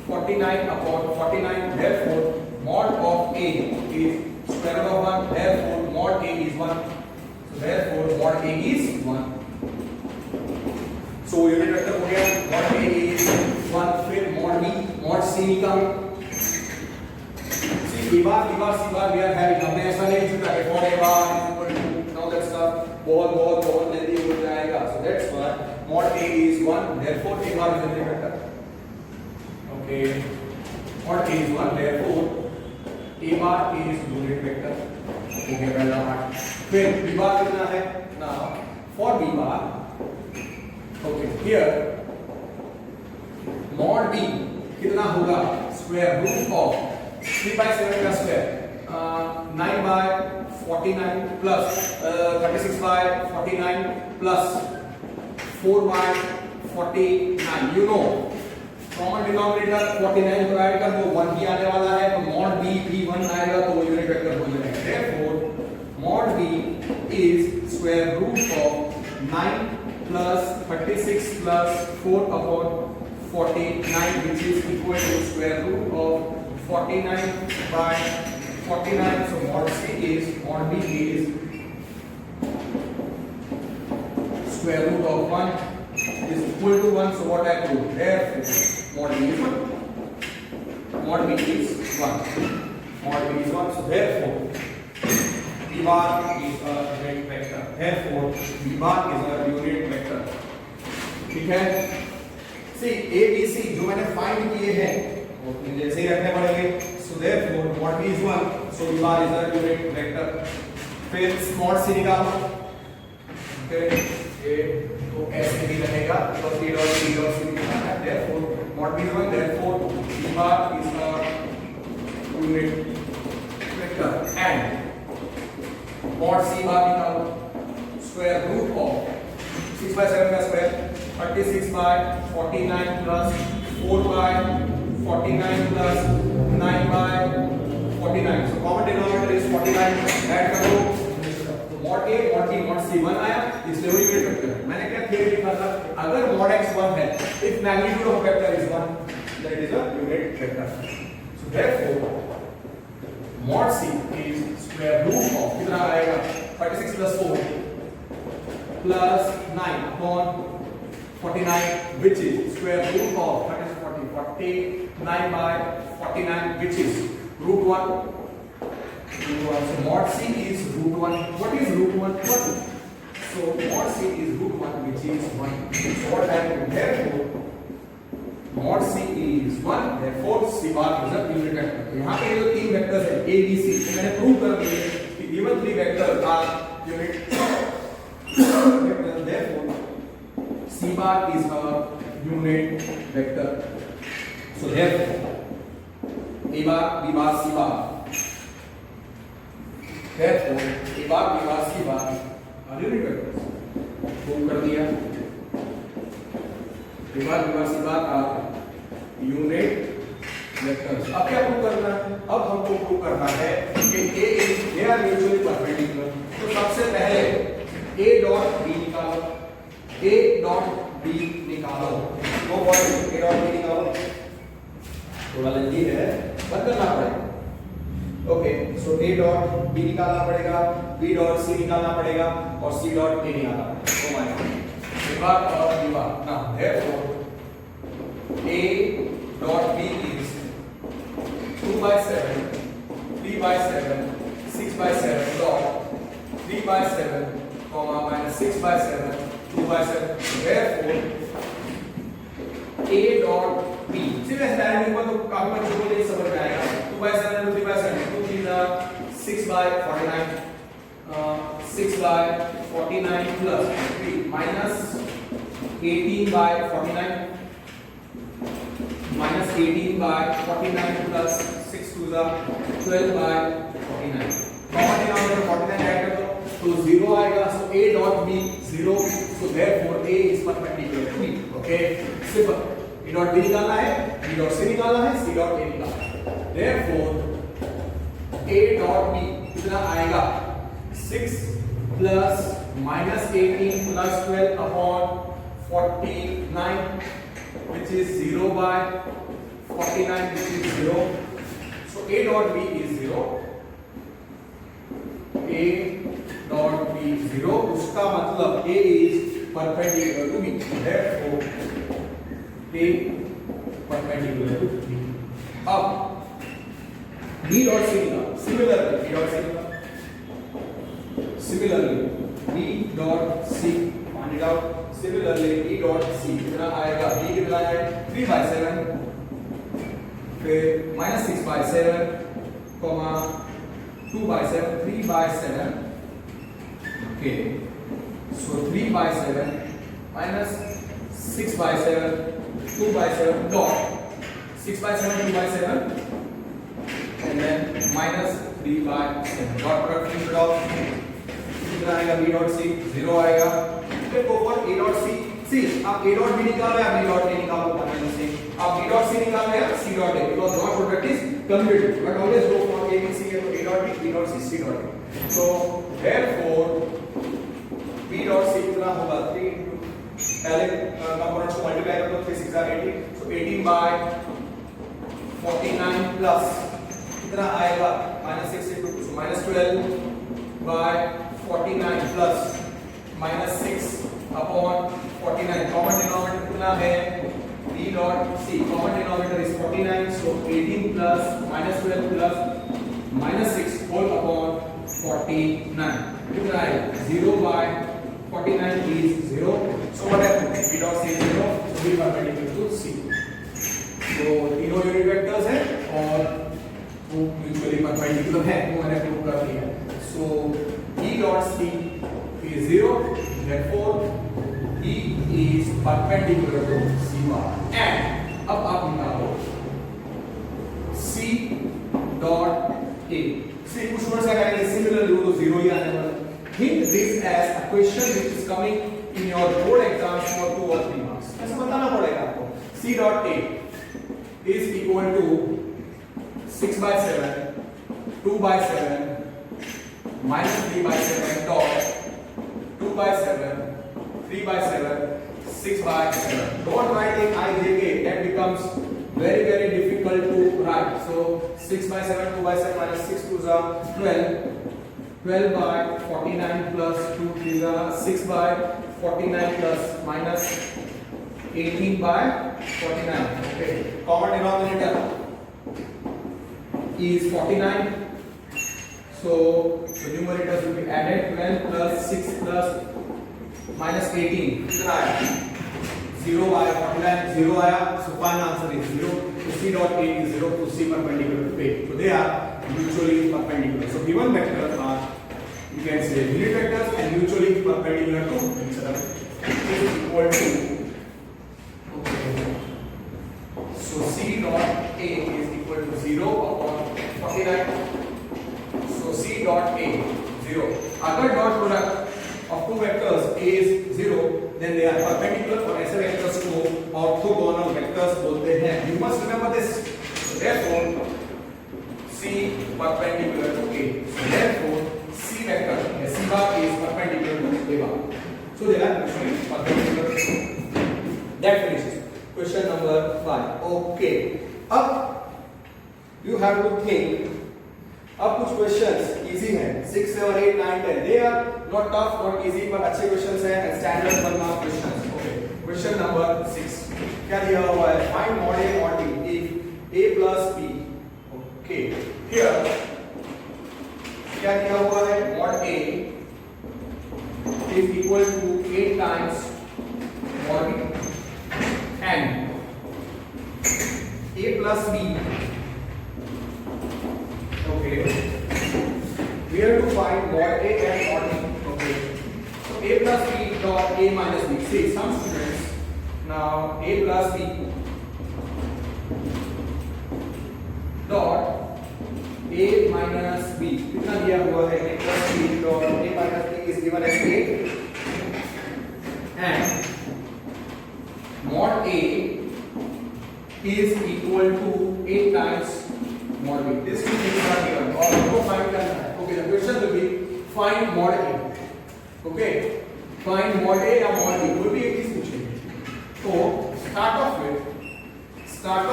49 upon 49, therefore mod of a is square root of 1, therefore mod a is 1, so therefore mod a is 1. So unit vector हो गया, mod a is 1, फिर mod b mod c निकालो. see a bar c bar we are having, हमने ऐसा नहीं लिखा है for a bar is equal to now that stuff बहुत लेंदी हो जाएगा, so that's why mod a is 1, therefore a bar is a unit vector. Okay, mod a is 1, therefore a bar is unit vector. Okay, पहला part. फिर b bar कितना है, now for b bar, okay, here mod b कितना होगा, square root of 3 by 7 का square 9 by 49 plus 36 by 49 plus 4 by 49. You know common denominator 49 को add कर दो, 1 ही आने वाला है, तो mod b भी 1 आएगा, तो वो यूनिट वेक्टर हो जाएगा. Therefore mod b is square root of 9 plus 36 plus 4 upon 49, which is equal to square root of 49 by 49. So mod b is square root of 1 is equal to 1. So what I do, therefore mod b is 1. Mod b is 1. Mod b is 1. So therefore b bar is a unit vector. Therefore b bar is a unit vector. ठीक है. See a b c जो मैंने find किए हैं वो जैसे ही रखने पड़ेंगे. So therefore mod b is 1. So b bar is a unit vector. फिर mod c निकालो. Okay, ये तो ऐसे भी रहेगा, तो c dot c निकालना है. Therefore mod b is 1. Therefore b bar is a unit vector. And mod c bar निकालो. Square root of 6 by 7 का square 36 by 49 plus 4 by 49 plus 9 by 49. So common denominator is 49. Add कर दो. Mod A mod B mod सी 1 आया, इसलिए वो unit vector है। मैंने क्या थ्योरी लिखा था, अगर मॉड x 1 है, if magnitude of vector is 1, then it is a unit vector. So therefore mod c is square root of कितना आएगा 36 plus 4 plus 9 upon 49, which is square root of 49 by 49, which is root 1. So mod c is root 1. What is root 1? 1. So mod c is root 1, which is 1. So what happened? Therefore mod c is 1, therefore c bar is a unit vector. यहाँ पे जो तीन vectors हैं a b c, तो मैंने prove कर दिए कि given three vectors are unit vectors, therefore c bar is a unit vector. So therefore a bar b bar c bar, therefore a bar b bar c bar are unit vectors. Prove कर दिया विभाग सी बात आ unit vectors. अब क्या prove करना है? अब हमको प्रूव करना है कि ए दे आर म्यूचुअली परपेंडिकुलर। तो सबसे पहले a डॉट b निकालो, a डॉट b निकालो, वो पॉइंट a डॉट b निकालो, थोड़ा लेंदी है बंद करना पड़ेगा। Okay, so a dot b निकालना पड़ेगा, b डॉट c निकालना पड़ेगा और c डॉट a निकालना पड़ेगा। ओ माय गॉड, विभाग और विभाग। Now therefore a dot b is 2 by 7, 3 by 7, 6 by 7 dot 3 by 7, comma minus 6 by 7, 2 by 7. Therefore a dot b, सिर्फ ऐसे डायरेक्ट ऊपर तो काफी बच्चों को नहीं समझ में आएगा। 2 by 7 and 3 by 7, 2 3 6 by 49, 6 by 49 plus 3 minus 18 by 49, minus 18 by 49 plus 6 to the 12 by 49. Common denominator 49 add कर दो तो 0 आएगा। So a dot b 0, so therefore a is perpendicular to b। Okay, simple. a dot b निकालना है, b dot c निकालना है, c dot a निकालना है। देयरफॉर a डॉट b कितना आएगा 6 plus minus 18 plus 12 upon 49, which is 0 by 49, which is 0. So a dot b is 0. a dot b 0, उसका मतलब a is perpendicular to b. Therefore a perpendicular to b. अब b dot c का similarly b dot c का similarly b dot c find it out. Similarly b dot c कितना आएगा, b कितना है 3 by 7, फिर minus 6 by 7, comma 2 by 7, 3 by 7. Okay, so 3 by 7 minus 6 by 7, 2 by 7 dot 6 by 7, 2 by 7, and then minus 3 by 7 dot product finish off. कितना आएगा b dot c 0 आएगा। फिर go for a dot c, see आप a dot b निकाल रहे हैं, b dot a निकालो, minus c, आप b dot c निकाल रहे हैं, c dot a, because dot product is commutative, but always go for a b c है, तो a dot b, b dot c, c dot a. So therefore b dot c कितना होगा 3 into पहले components को multiply कर दो, 3 6 are 18, so 18 by 49 plus कितना आएगा minus 6 into 2, so minus 12 by 49 plus minus 6 upon 49. Common denominator कितना है b dot c, common denominator is 49, so 18 plus minus 12 plus minus 6 whole upon 49 कितना है 0 by 49 is 0. So what happens, b dot c is 0, so b perpendicular to c. तो तीनों unit vectors हैं और वो mutually perpendicular हैं, वो मैंने प्रूव कर दिया। So e dot c is 0, therefore e is perpendicular to c bar. And अब आप निकालो c dot a, see कुछ वर्ड्स क्या करेंगे, similarly वो तो 0 ही आने वाला। Hint this as a question which is coming in your board exams for 2 or 3 marks. ऐसा बताना पड़ेगा आपको। c dot a is equal to 6 by 7, 2 by 7, minus 3 by 7 dot 2 by 7, 3 by 7, 6 by 7. Don't write in IJK, that becomes very very difficult to write. So 6 by 7, 2 by 7 minus 6 2 is 12. 12 by 49 plus 2 is 6 by 49 plus minus 18 by 49. Okay. Common denominator is 49. So the numerators will be added. 12 plus 6 plus minus 18. कितना आया? 0 by 49. 0 आया. So final answer is 0. So C dot A is 0 to C perpendicular to A. So they are mutually perpendicular. So given vectors are, you can say, unit vectors and mutually perpendicular to each other. Is equal to, okay, so C dot A is equal to 0 upon 49. So C dot A 0. अगर dot product of two vectors A is 0, then they are perpendicular और ऐसे vectors को orthogonal vectors बोलते हैं. You must remember this. So therefore C perpendicular to A. So therefore C vector C bar is perpendicular to A bar. So they are mutually perpendicular. That finishes question number 5. Okay. अब you have to think. अब कुछ questions easy हैं. 6 7 8 9 10 they are not tough not easy पर अच्छे questions हैं and standard 1 mark questions. Okay, question number 6 क्या दिया हुआ है? Find mod A mod B if A plus B. Okay, here क्या दिया हुआ है? Mod A is equal to 8 times mod B and A plus B. Okay, we have to find mod A and mod B. Okay, so A plus B dot A minus B. See, some students now A plus B dot A minus B. कितना दिया हुआ है? A plus B dot A minus B is given as 8 and mod A is equal to 8 times mod B. This two things are given और हमको find करना है. Okay, the question will be find mod A. Okay, find mod A या mod B, कोई भी एक चीज पूछेंगे. तो start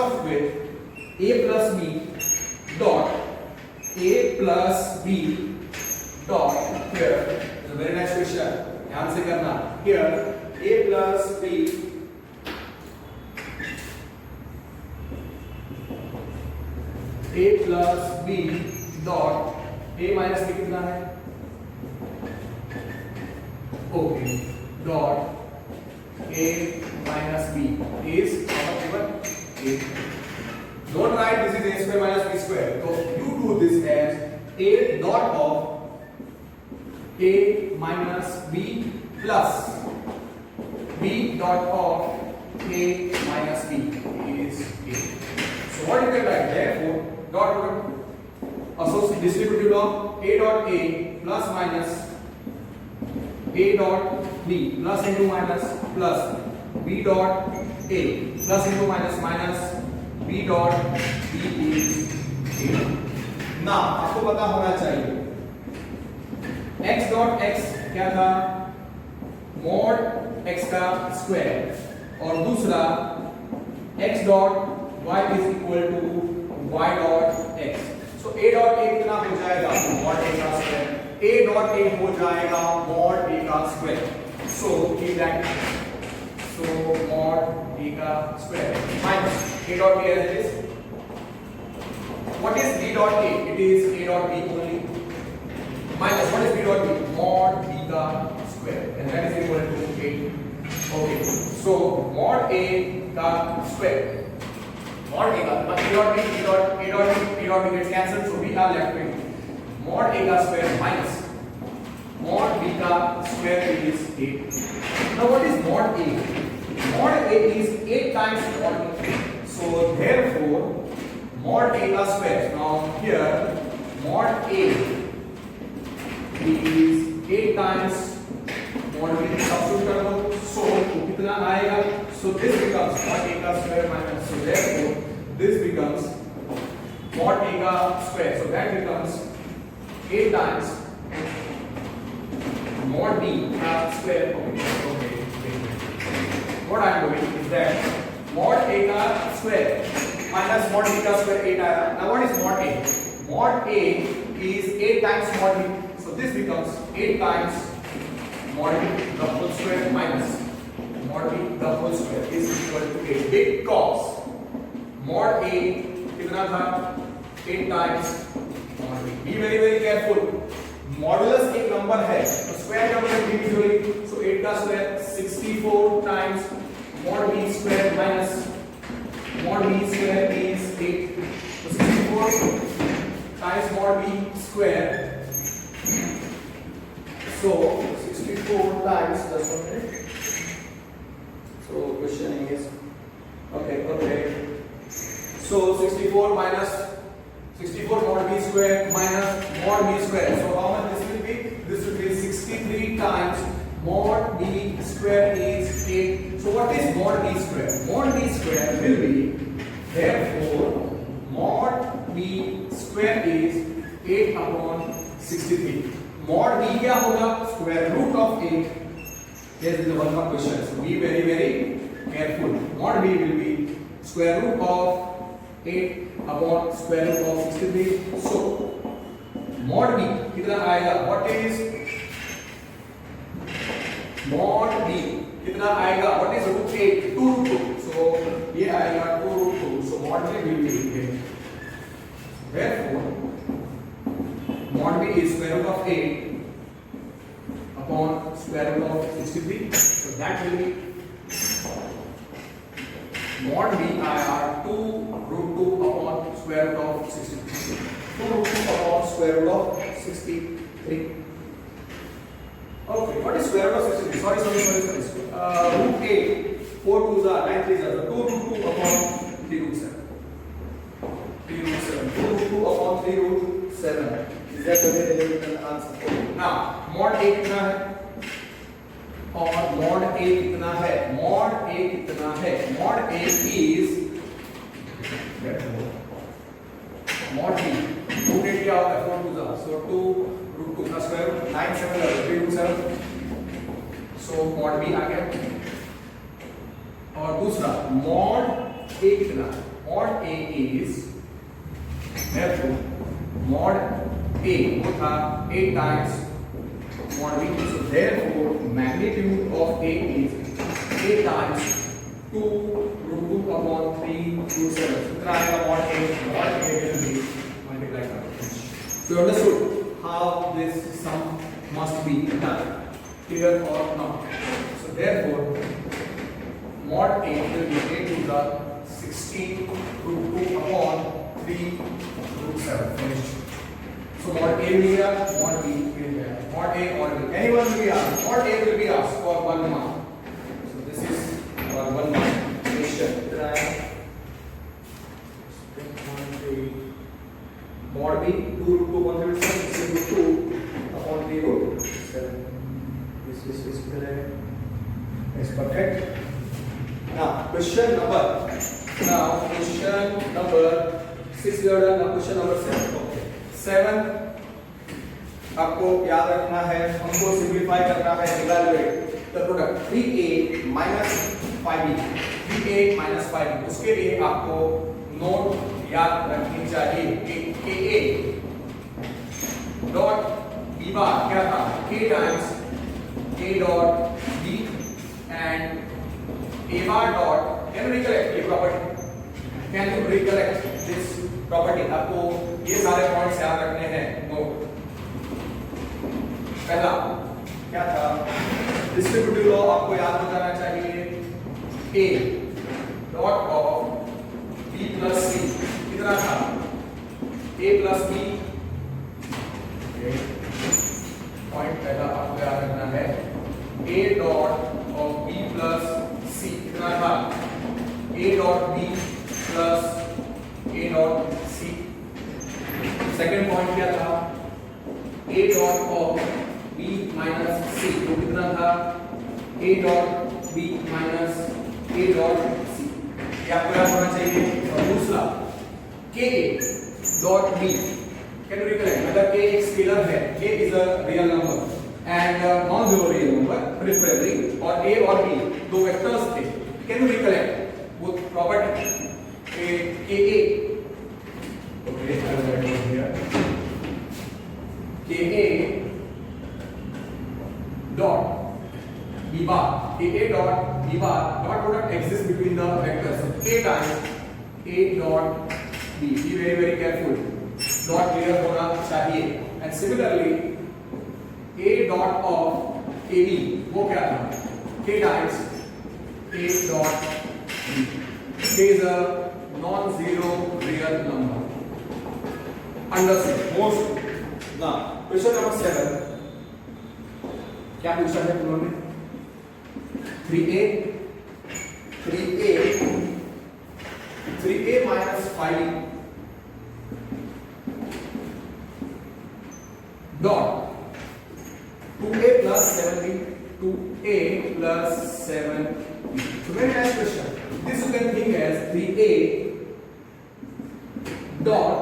off with A plus B dot A plus B dot here is a very nice question. ध्यान से करना. Here A plus B A plus B dot A minus B कितना है? Okay, dot A minus B is given 8. Don't write this is A square minus B square. So you do this as A dot of A minus B plus B dot of A minus B is 8. So what you can write? Therefore dot product associative distributive law A dot A plus minus A dot B plus into minus plus B dot A plus into minus minus B dot B is 8. now आपको पता होना चाहिए x dot x क्या था? mod x का square और दूसरा x dot y is equal to y dot x. So a dot a कितना हो जाएगा? mod a का स्क्वायर. a dot a हो जाएगा mod a का square. So keep that. So mod a का square minus a dot a as it is. What is b dot a? It is a dot b only. Minus what is b dot b? Mod b का square and that is equal to 8. Okay. So mod a का square. Mod A का but A dot B, A dot B, A dot B gets cancelled, so we are left with mod A का square minus mod B का square is 8. Now what is mod A? Mod A is 8 times mod B. So therefore mod A का square. Now here mod A is 8 times mod B. Substitute कर दो. So कितना आएगा? So this becomes mod A का square minus. So therefore this becomes mod A का square. So that becomes 8 times mod b square. What I am doing is that mod a का square minus mod b का square 8 आया. Now what is mod a? Mod a is 8 times mod b. So this becomes 8 times mod b the whole square minus mod b the whole square is equal to 8 because mod a कितना था 8 times mod b. Be very careful. Modulus एक number है तो square का मतलब डिविजिबली. सो 8 का square 64 times mod b square minus mod b square is 8. So 64 times mod b square. So 64 times just 1 minute. So question is okay. So 64 minus 64 mod b square minus mod b square. So how much this will be? This will be 63 times mod b square is 8. So what is mod b square? Mod b square will be, therefore mod b square is 8 upon 63. Mod b क्या होगा? Square root of 8. This is the one more question. So be very careful. Mod b will be square root of 8 upon square root of 63. So mod b कितना आएगा? What is mod b कितना आएगा? What is root 8? 2 root 2. So ये आएगा 2 root 2. So mod b will be 8. Therefore mod b is square root of 8 upon square root of 63. So that will be mod b are 2 root 2 upon square root of 63. 2 root 2 upon square root of 63. Okay, what is square root of 63? Sorry. Root 8, 4 2s are 9 3s are. So 2 root 2 upon 3 root 7. 3 root 7. 2 root 2 upon 3 root 7. Is that the way they will answer? Okay. Now, mod a कितना है? और mod a कितना है? Mod a कितना है? Mod a is mod b. Root 8 क्या होता है? 4 2s are. So 2 root 2 का square root 9 7 है 3 root 7. So mod b आ गया. और दूसरा mod a कितना है? Mod a is therefore mod a वो था 8 times mod b. So therefore magnitude of a is 8 times 2 root 2 upon 3 root 7. So कितना आएगा mod a? Mod a will be multiplied by. So you understood how this sum must be done? Clear or not? So therefore mod a will be 8 to the 16 root 2 upon 3 root 7. Finished. So mod a will be asked, mod b will be asked, mod a, mod b. Anyone will be asked. Mod a will be asked for 1 mark. So this is for 1 mark question. Mod b 2 root 2 upon 3 root 7. This is root 2 upon 3 root 7. This is correct. Is perfect. Now question number 6 we are done. Now question number 7. Okay. 7 आपको याद रखना है, हमको simplify करना है. Evaluate the product 3a minus 5b. 3a minus 5b. उसके लिए आपको नोट याद रखनी चाहिए कि a डॉट b बार क्या था? a times a dot b and a bar dot. Can you recollect ये property? Can you recollect this property? आपको ये सारे पॉइंट्स याद रखने हैं. नोट पहला क्या था? डिस्ट्रीब्यूटिव लॉ आपको याद हो जाना चाहिए. a dot of b plus c कितना था? a plus b. पॉइंट पहला आपको याद रखना है. a dot of b plus c कितना था? a dot b plus a dot c. Second point क्या था? a dot of b minus c तो कितना था? a dot b minus a dot c. ये आपको याद होना चाहिए. और दूसरा k dot b. Can you recollect? अगर k एक स्केलर है, k is a real number and non-zero real number preferably, or A or B दो vectors थे. Can you recollect वो property KA? Okay, I will write down here. KA dot B bar, KA dot B bar dot product exists between the vectors A times A dot B. Be very careful. Dot clear होना चाहिए. And similarly, A dot of AB वो क्या था? K times A dot B. K is a non-zero real number. Understood? Most. Now, question number 7. क्या पूछा है उन्होंने? 3a minus 5b dot 2a plus 7b 2a plus 7b. So very nice question. This you can think as 3a dot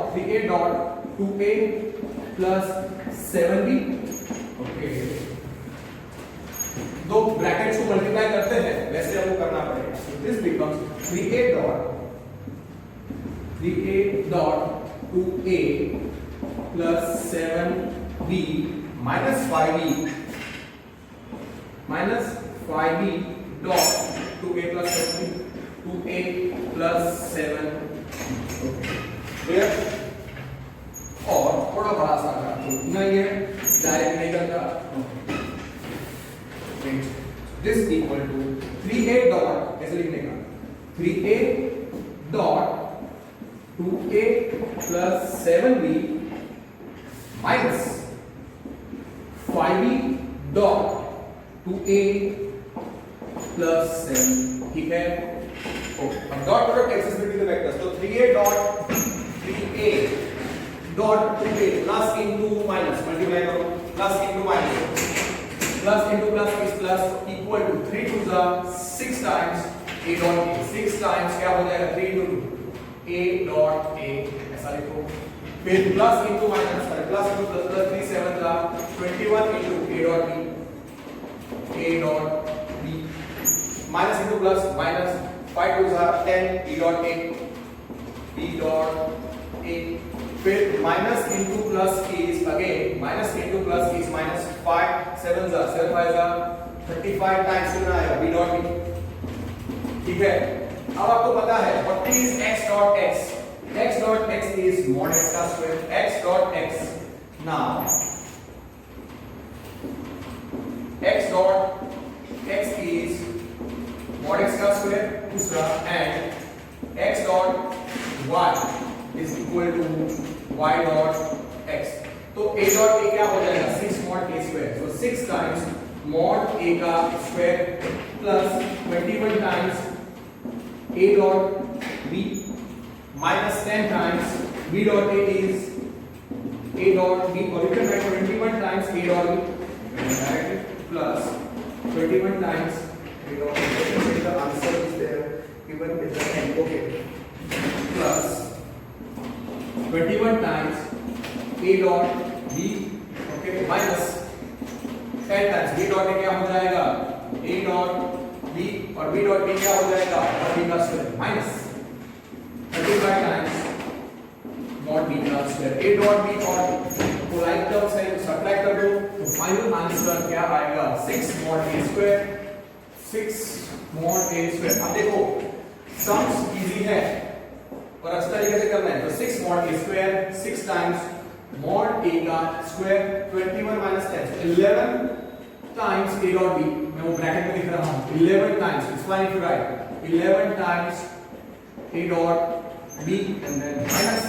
2a plus 7b. Okay. दो brackets को multiply करते हैं वैसे आपको करना पड़ेगा. So this becomes 3a dot 2a plus 7b minus 5b dot 2a plus 7b 2a plus 7. Okay. Clear? और थोड़ा बड़ा सा नहीं है, डायरेक्ट नहीं करता. This is equal to 3a dot कैसे लिखने का? 3a dot 2a plus 7b minus 5b dot 2a plus 7. ठीक है? ओके. अब dot product axis between the vectors. तो 3a dot 2a plus into minus multiply करो. Plus into minus. Plus into plus is plus equal to 3 to the 6 times a dot a. 6 times क्या हो जाएगा? 3 into 2 a dot a. ऐसा लिखो. फिर plus into minus plus into plus 3 7 का 21 into a dot b. A dot b. Minus into plus minus 5 to the 10 b dot a. b dot a. फिर minus into plus is again minus into plus is minus 5 7 जा 7 5 जा 35 times कितना आएगा b dot b. ठीक है. अब आपको पता है what is x dot x. X dot x is mod x का square. X dot x. Now x dot x is mod x का square दूसरा and x dot y is equal to y dot x. तो a dot a क्या हो जाएगा? 6 mod a square. So 6 times mod a का square plus 21 times a dot b minus 10 times b dot a is a dot b, or you can write 21 times a dot b plus 21 times a dot b. The answer is there given with the end. Okay. Plus 21 times a dot b, okay, minus 10 times b dot a क्या हो जाएगा? a dot b और b dot a क्या हो जाएगा? b का square minus 35 times mod b का square. a dot b और पोलाइट टर्म्स है तो सब्ट्रैक्ट कर दो. तो फाइनल आंसर क्या आएगा? 6 mod a square. 6 mod a square. अब देखो सम्स इजी है और अच्छे तरीके से करना है. तो 6 mod a square 6 times mod a का square 21 minus 10 11 times a dot b. मैं वो ब्रैकेट में लिख रहा हूँ 11 times. It's fine if you write 11 times a dot b and then minus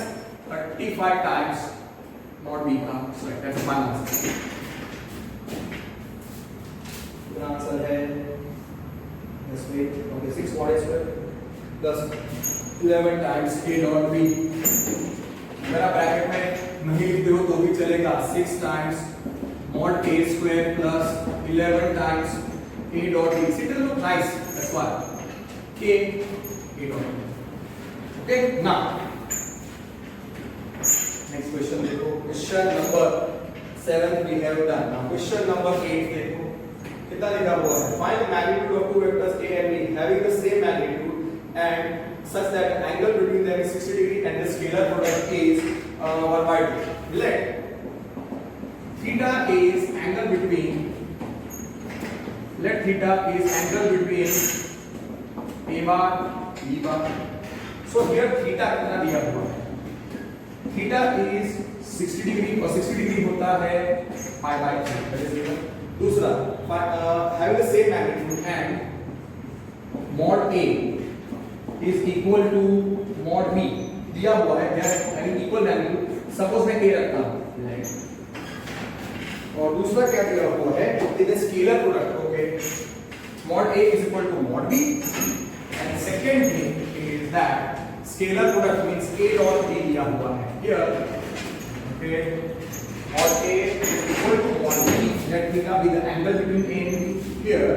35 times mod b का square. That's my answer. The answer है this way. Okay, 6 mod a square plus 11 times a dot b. मेरा bracket में नहीं लिखते हो तो भी चलेगा. 6 times mod a square plus 11 times a dot b. It will look nice. That's why k a dot b. Okay. Now next question देखो. Question number 7th we have done. Now question number 8 देखो कितना लिखा हुआ है, find the magnitude of two vectors a and b having the same magnitude and such that the angle between them is 60 degree and the scalar product is 1/2. Let theta is angle between a bar b bar. So here theta कितना दिया हुआ है, theta is 60 degree और 60 degree होता है pi by 3. दूसरा having the same magnitude and mod a is equal to mod b दिया हुआ है, they are having equal magnitude. Suppose मैं a रखता हूं और दूसरा क्या दिया हुआ है, it is scalar product. Okay, mod a is equal to mod b and second thing is that scalar product means a dot b दिया हुआ है here. Okay, mod a is equal to mod b, let theta be the angle between a and b here.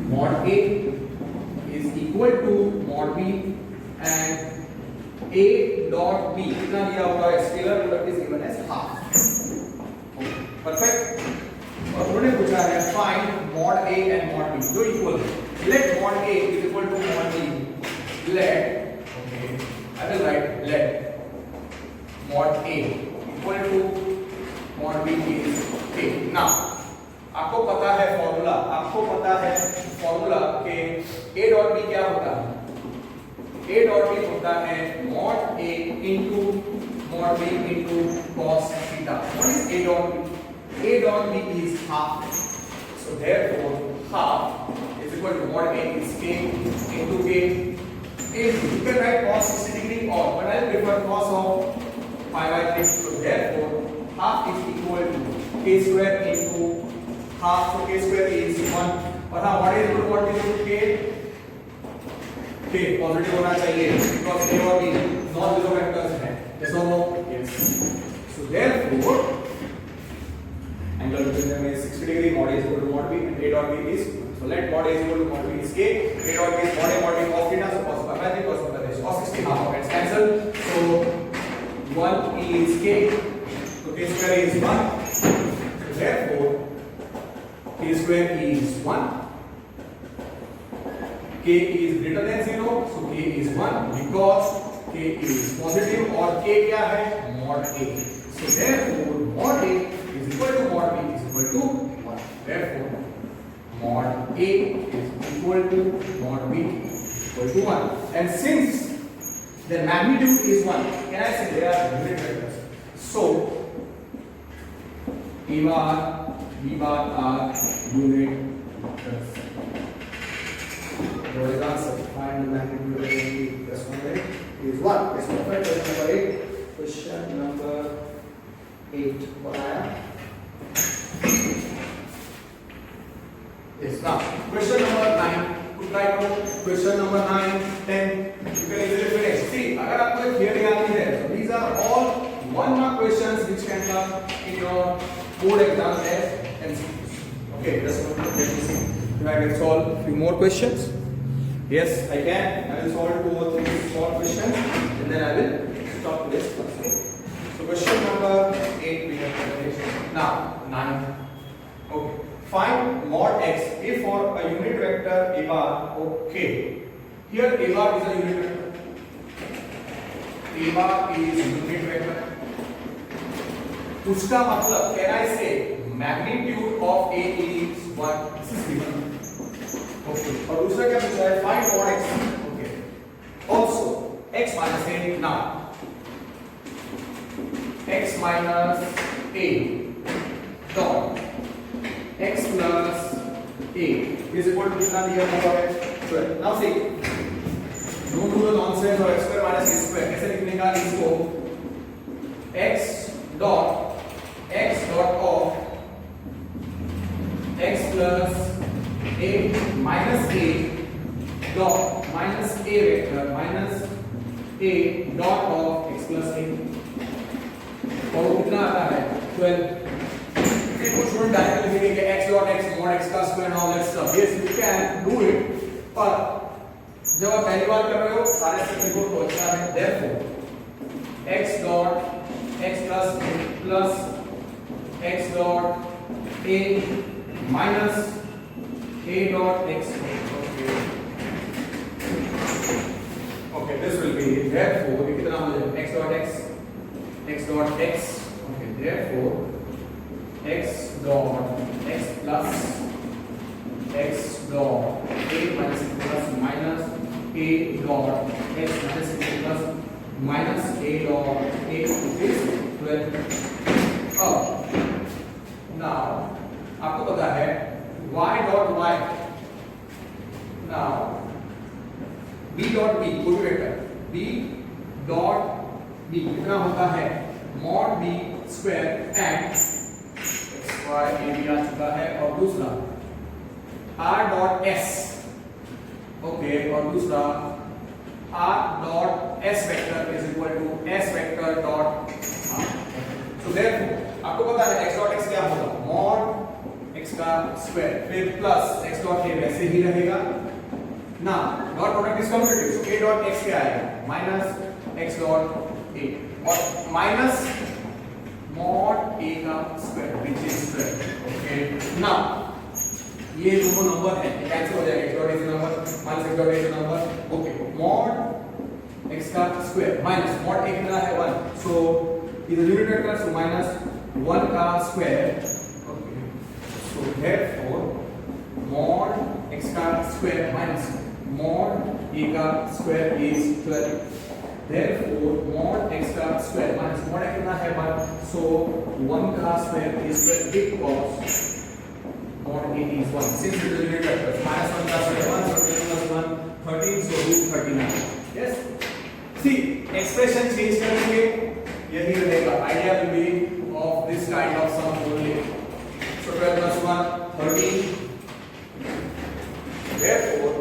Mod a is equal to mod b and a dot b कितना दिया हुआ है, scalar product is given as half. Perfect. और उन्होंने पूछा है find mod a and mod b, जो equal है. Let mod a is equal to mod b. Let, okay, I will write let mod a equal to mod b is a. Now आपको पता है formula कि a dot b क्या होता है, a dot b होता है mod a into mod b into cos theta. What is a dot b? A dot b is half. So therefore half is equal to mod a is k into k. You can write cos 60 degree or, but I prefer cos of pi by 3. So therefore half is equal to k square into half. So k square is 1. और हाँ, what is equal to what is equal to k? K positive होना चाहिए because a और b non zero vectors हैं. Yes or no? Yes. So therefore angle between them is 60 degree. Mod a is equal to mod b and a dot b is, so let mod a is equal to mod b is k, a dot b is mod a cos theta. So cos pi by 3 cos pi by 3 cos 60 half of it cancel. So 1 is k, so k square is 1. So therefore k square is 1. K is greater than 0, so k is 1 because k is positive और k क्या है, mod a. So therefore mod a is equal to mod b is equal to 1. Therefore mod a is equal to mod b equal to 1. And since the magnitude is 1, can I say they are unit vectors? So a bar b bar are unit vectors. What is answer? Find the magnitude of the first one is 1. Yes, perfect. Question number 8. What I am? Yes. Now, question number 9. Put right on. Question number 9, 10. You can easily finish. See, अगर आपको एक theory आती है, so these are all 1 mark questions which can come in your board exam as MCQs. Okay, just let me see if I can solve a few more questions. Yes, I can. I will solve 2 or 3 small questions and then I will stop this class. Okay. So question number 8 we have finished. Now 9. Okay. Find mod x if for a unit vector a bar. Okay. Here a bar is a unit vector. A bar is unit vector. उसका मतलब can I say magnitude of a is 1. This is given. Okay. और दूसरा क्या पूछा है, find mod x. Okay. Also x minus a. Now x minus a dot x plus a is equal to कितना दिया हुआ है, 12. Now see, don't do the nonsense of x square minus a square. कैसे लिखने का इसको, x dot of x plus a minus a dot minus a vector minus a dot of x plus a. और कितना आता है, 12. कुछ student direct लिखेंगे कि x dot x mod x का square and all that stuff. Yes, you can do it, पर जब आप पहली बार कर रहे हो सारे स्टेप को तो अच्छा है. Therefore x dot x plus x dot a minus a dot x. Okay, this will be therefore ये कितना हो जाएगा x dot x. Okay, therefore x dot x plus x dot a minus plus minus a dot x minus plus minus a dot a is 12. Now आपको पता है y dot y. Now b dot b कोई vector b dot b कितना होता है mod b square and xy a भी आ चुका है और दूसरा r dot s. ओके और दूसरा r dot s vector is equal to s vector dot r. So therefore आपको पता है x dot x क्या होगा mod x का स्क्वायर फिर प्लस x dot a वैसे ही रहेगा ना. Dot product is commutative so a dot x क्या आएगा माइनस x dot a और माइनस mod a का स्क्वायर व्हिच इज 12. ओके ना ये दोनों नंबर है कैंसिल हो जाएगा x dot a number minus x dot a number. Okay mod x का स्क्वायर माइनस mod a कितना है 1 so is a unit vector so minus 1 का square. Okay so therefore mod x का square minus mod a का square is 12. therefore mod x का square minus mod a कितना है 1 सो 1 का square is 12 because mod a is 1 since it is a unit vector minus 1 का square 1 so 10 plus 1 13 so root 39. yes see expression change करेंगे यही रहेगा idea will be of this kind of sum only. so 12 plus 1 13 therefore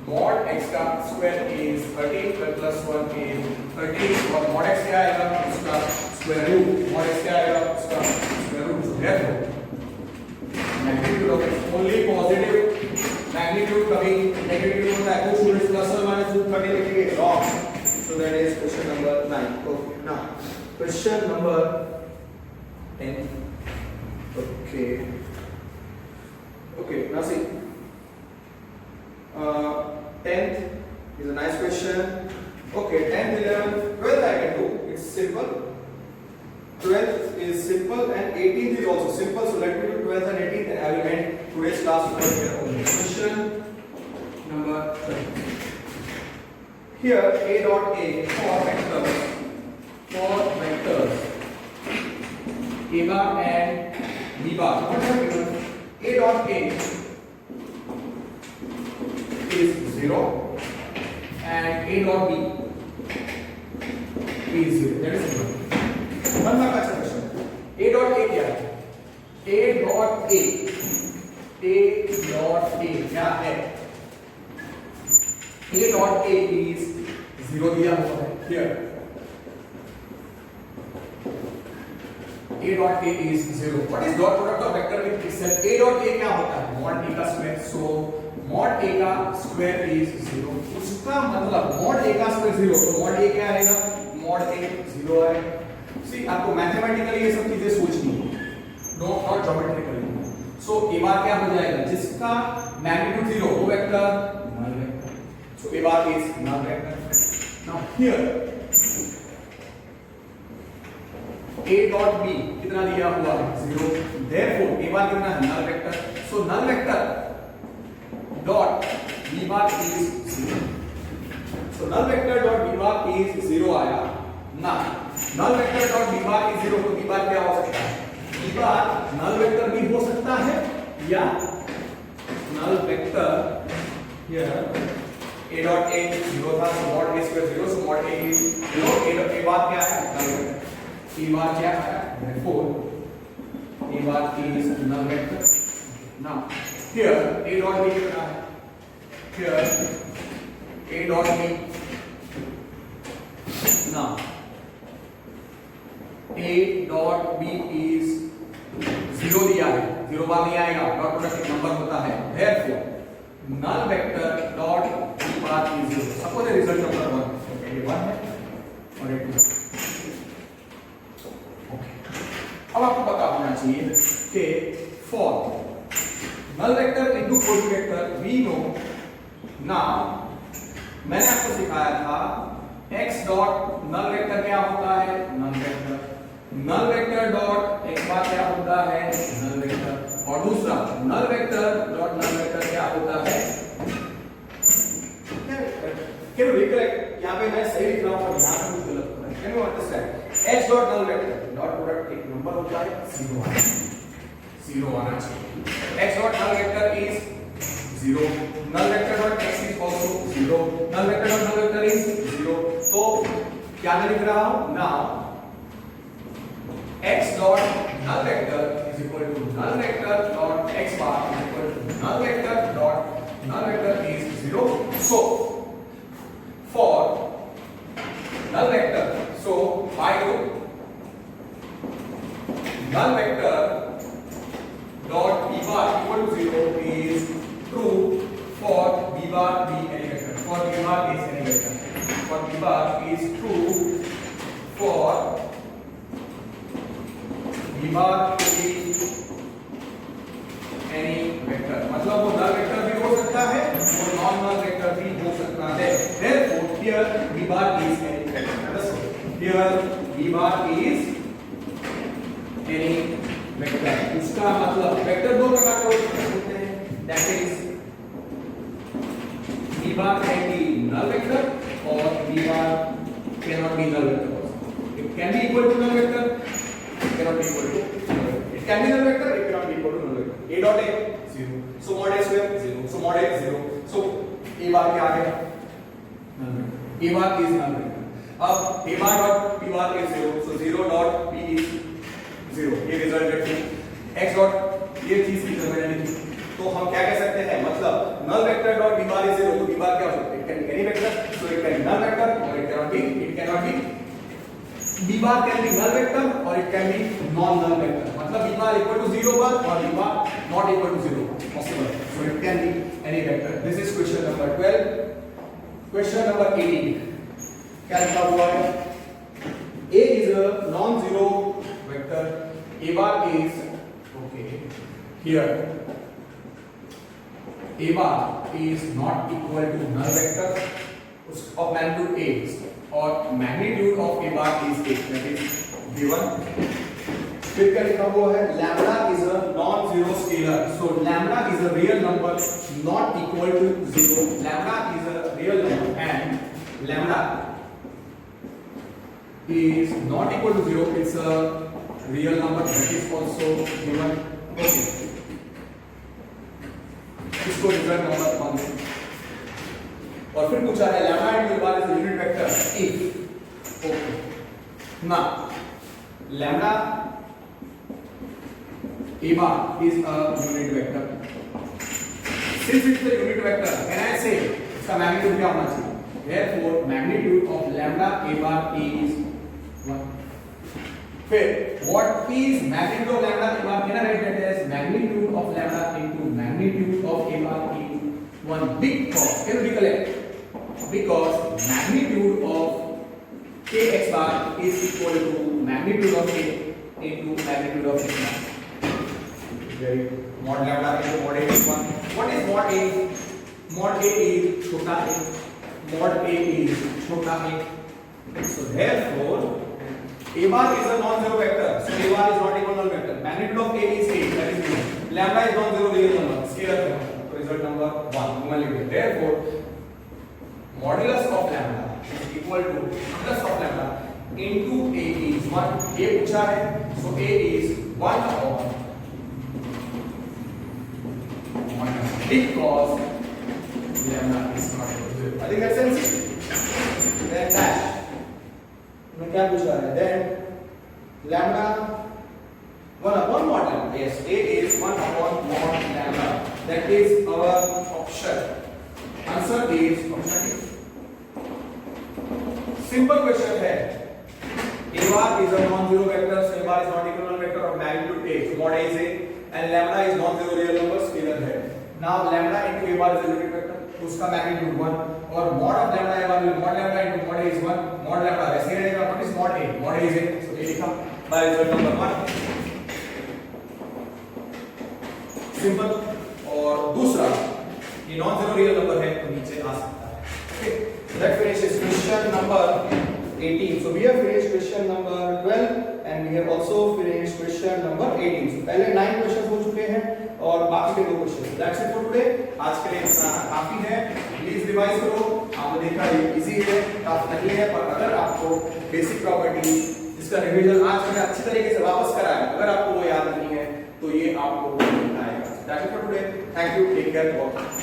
mod x का square is 13 12 plus 1 is 13 और mod x क्या आएगा उसका square root mod x क्या आएगा उसका square root. so therefore magnitude of x only positive magnitude कभी negative होता है कुछ स्टूडेंट्स प्लस और माइनस रूट 30 लिखेंगे wrong. so that is question number 9. okay now question number 10. okay now see 10th is a nice question. okay 10th 11th 12th I can do it's simple. 12th is simple and 18th is also simple so let me do 12th and 18th and I will end today's class over here only. question number 12 here a dot a for vectors a bar and b bar. what are given a dot a is 0 and a dot b is 0. that is 0. One mark का question a dot a क्या है a dot a क्या है a dot a is 0 दिया हुआ है here a dot a is 0. what is dot product of vector with itself a dot a क्या होता है mod a का स्क्वायर so mod a का स्क्वायर इज 0. उसका मतलब mod a का स्क्वायर 0 तो mod a क्या आएगा mod a 0 आएगा. सी आपको मैथमेटिकली ये सब चीजें सोचनी है not geometrically. So a bar क्या हो जाएगा जिसका मैग्नीट्यूड 0 वो vector null vector. So a bar is null vector. Now here a dot b कितना दिया हुआ है 0. देयरफॉर a बार कितना है null vector. So null vector dot b bar is 0. so null vector dot b bar is 0 आया ना. null vector dot b bar is 0 तो b bar क्या हो सकता है b bar null vector भी हो सकता है या null vector here a dot a 0 था so mod a square 0 so mod a is 0 a bar क्या है null vector. a bar क्या है therefore a bar is null vector. now here a dot b कितना है here a dot b. now a dot b is 0 दिया है 0 बार नहीं आएगा डॉट प्रोडक्ट एक नंबर होता है. therefore null vector dot b bar is 0. Suppose result number 1 okay ये 1 है और ये 2. आपको पता होना चाहिए कि फॉर null vector into कोई वेक्टर we know now मैंने आपको सिखाया था x डॉट null वेक्टर क्या होता है null वेक्टर डॉट x बार क्या होता है null वेक्टर और दूसरा null vector dot null vector क्या होता है कैन यू रिकलेक्ट यहां पे मैं सही लिख रहा हूं और यहां पे कुछ गलत हो रहा है can you understand x dot null vector dot product एक नंबर होता है 0 आना चाहिए x dot null vector is 0 null vector dot x is also 0 null vector dot null vector is 0 तो क्या मैं लिख रहा हूं now x dot null vector is equal to null vector dot x bar is equal to null vector dot null vector is 0 so for null vector so I do null vector dot b bar equal to 0 is true for b bar be any vector for b bar is any vector for b bar is true for b bar to be any vector मतलब वो null vector भी हो सकता है वो non null vector भी हो सकता है therefore here b bar is any vector understood here b bar is any vector इसका मतलब वेक्टर दो प्रकार के होते हैं that is v bar can be null vector or v bar cannot be null vector it can be equal to null vector it cannot be equal to null vector it can be null vector it cannot be equal to null vector a dot a 0 so mod a square 0 so mod a 0 so a bar क्या आ गया null vector a bar is null vector अब a bar dot p bar is 0 so 0 dot p is 0 ये result है x dot ये चीज की मैंने लिखी तो हम क्या कह सकते हैं मतलब null vector dot b bar is 0 तो b bar क्या हो सकता है it can be any vector so it can be null vector or it cannot be b bar can be null vector or it can be non null vector मतलब b bar equal to 0 bar or b bar not equal to 0 possible so it can be any vector this is question number 12 question number 18 क्या लिखा हुआ है a is a non zero vector a bar is okay here a bar is not equal to null vector of magnitude a or magnitude of a bar is 8 that is given फिर क्या लिखा हुआ है lambda is a non zero scalar so lambda is a real number not equal to 0 lambda is a real number and lambda is not equal to 0 it's a real number that is also given okay इसको result number 1 दे और फिर पूछा है lambda into bar is unit vector if okay ना lambda a bar is a unit vector since it's a unit vector can I say इसका magnitude क्या होना चाहिए therefore magnitude of lambda a bar is 1 फिर what is magnitude of lambda a bar can I write that as magnitude of lambda into magnitude of a bar is 1 because can you recollect because magnitude of kx bar is equal to magnitude of a into magnitude of x bar very mod lambda into mod a is 1 what is mod a is छोटा a mod a is छोटा a so therefore a bar is a non-zero vector so a bar is not equal to null vector magnitude of a is 8 that is given lambda is non-zero real number scalar number so result number 1 human therefore modulus of lambda is equal to modulus of lambda into a is 1 a पूछा है so a is 1 upon because lambda is not equal to 0 I think that's sense then dash मैं क्या पूछ रहा है then lambda 1 upon mod lambda yes a is 1 upon mod lambda that is our option answer is option A simple question है a bar is a non-zero vector so a bar is not equal to null vector of magnitude a so mod a is a and lambda is non-zero real number scalar है now lambda into a bar is a unit vector तो उसका magnitude 1 और mod of lambda a bar will mod lambda into mod a is 1 mod lambda वैसे ही रहेगा what is mod a is a so a लिखा by result number 1 simple. और दूसरा, ये non zero real number है तो नीचे आ सकता है। Okay, let's finish question number 18. So we have finished question number 12 and we have also finished question number 18. So पहले 9 क्वेश्चंस हो चुके हैं और बाकी के 2 question. That's it for today. आज के लिए इतना काफी है। प्लीज रिवाइज करो। आपने देखा ये इजी है, टफ नहीं है, पर अगर आपको बेसिक प्रॉपर्टी इसका रिवीजन आज मैंने अच्छी तरीके से वापस कराया, अगर आपको वो याद नहीं है तो ये आपको नहीं आएगा। That's it for today. Thank you. Take care.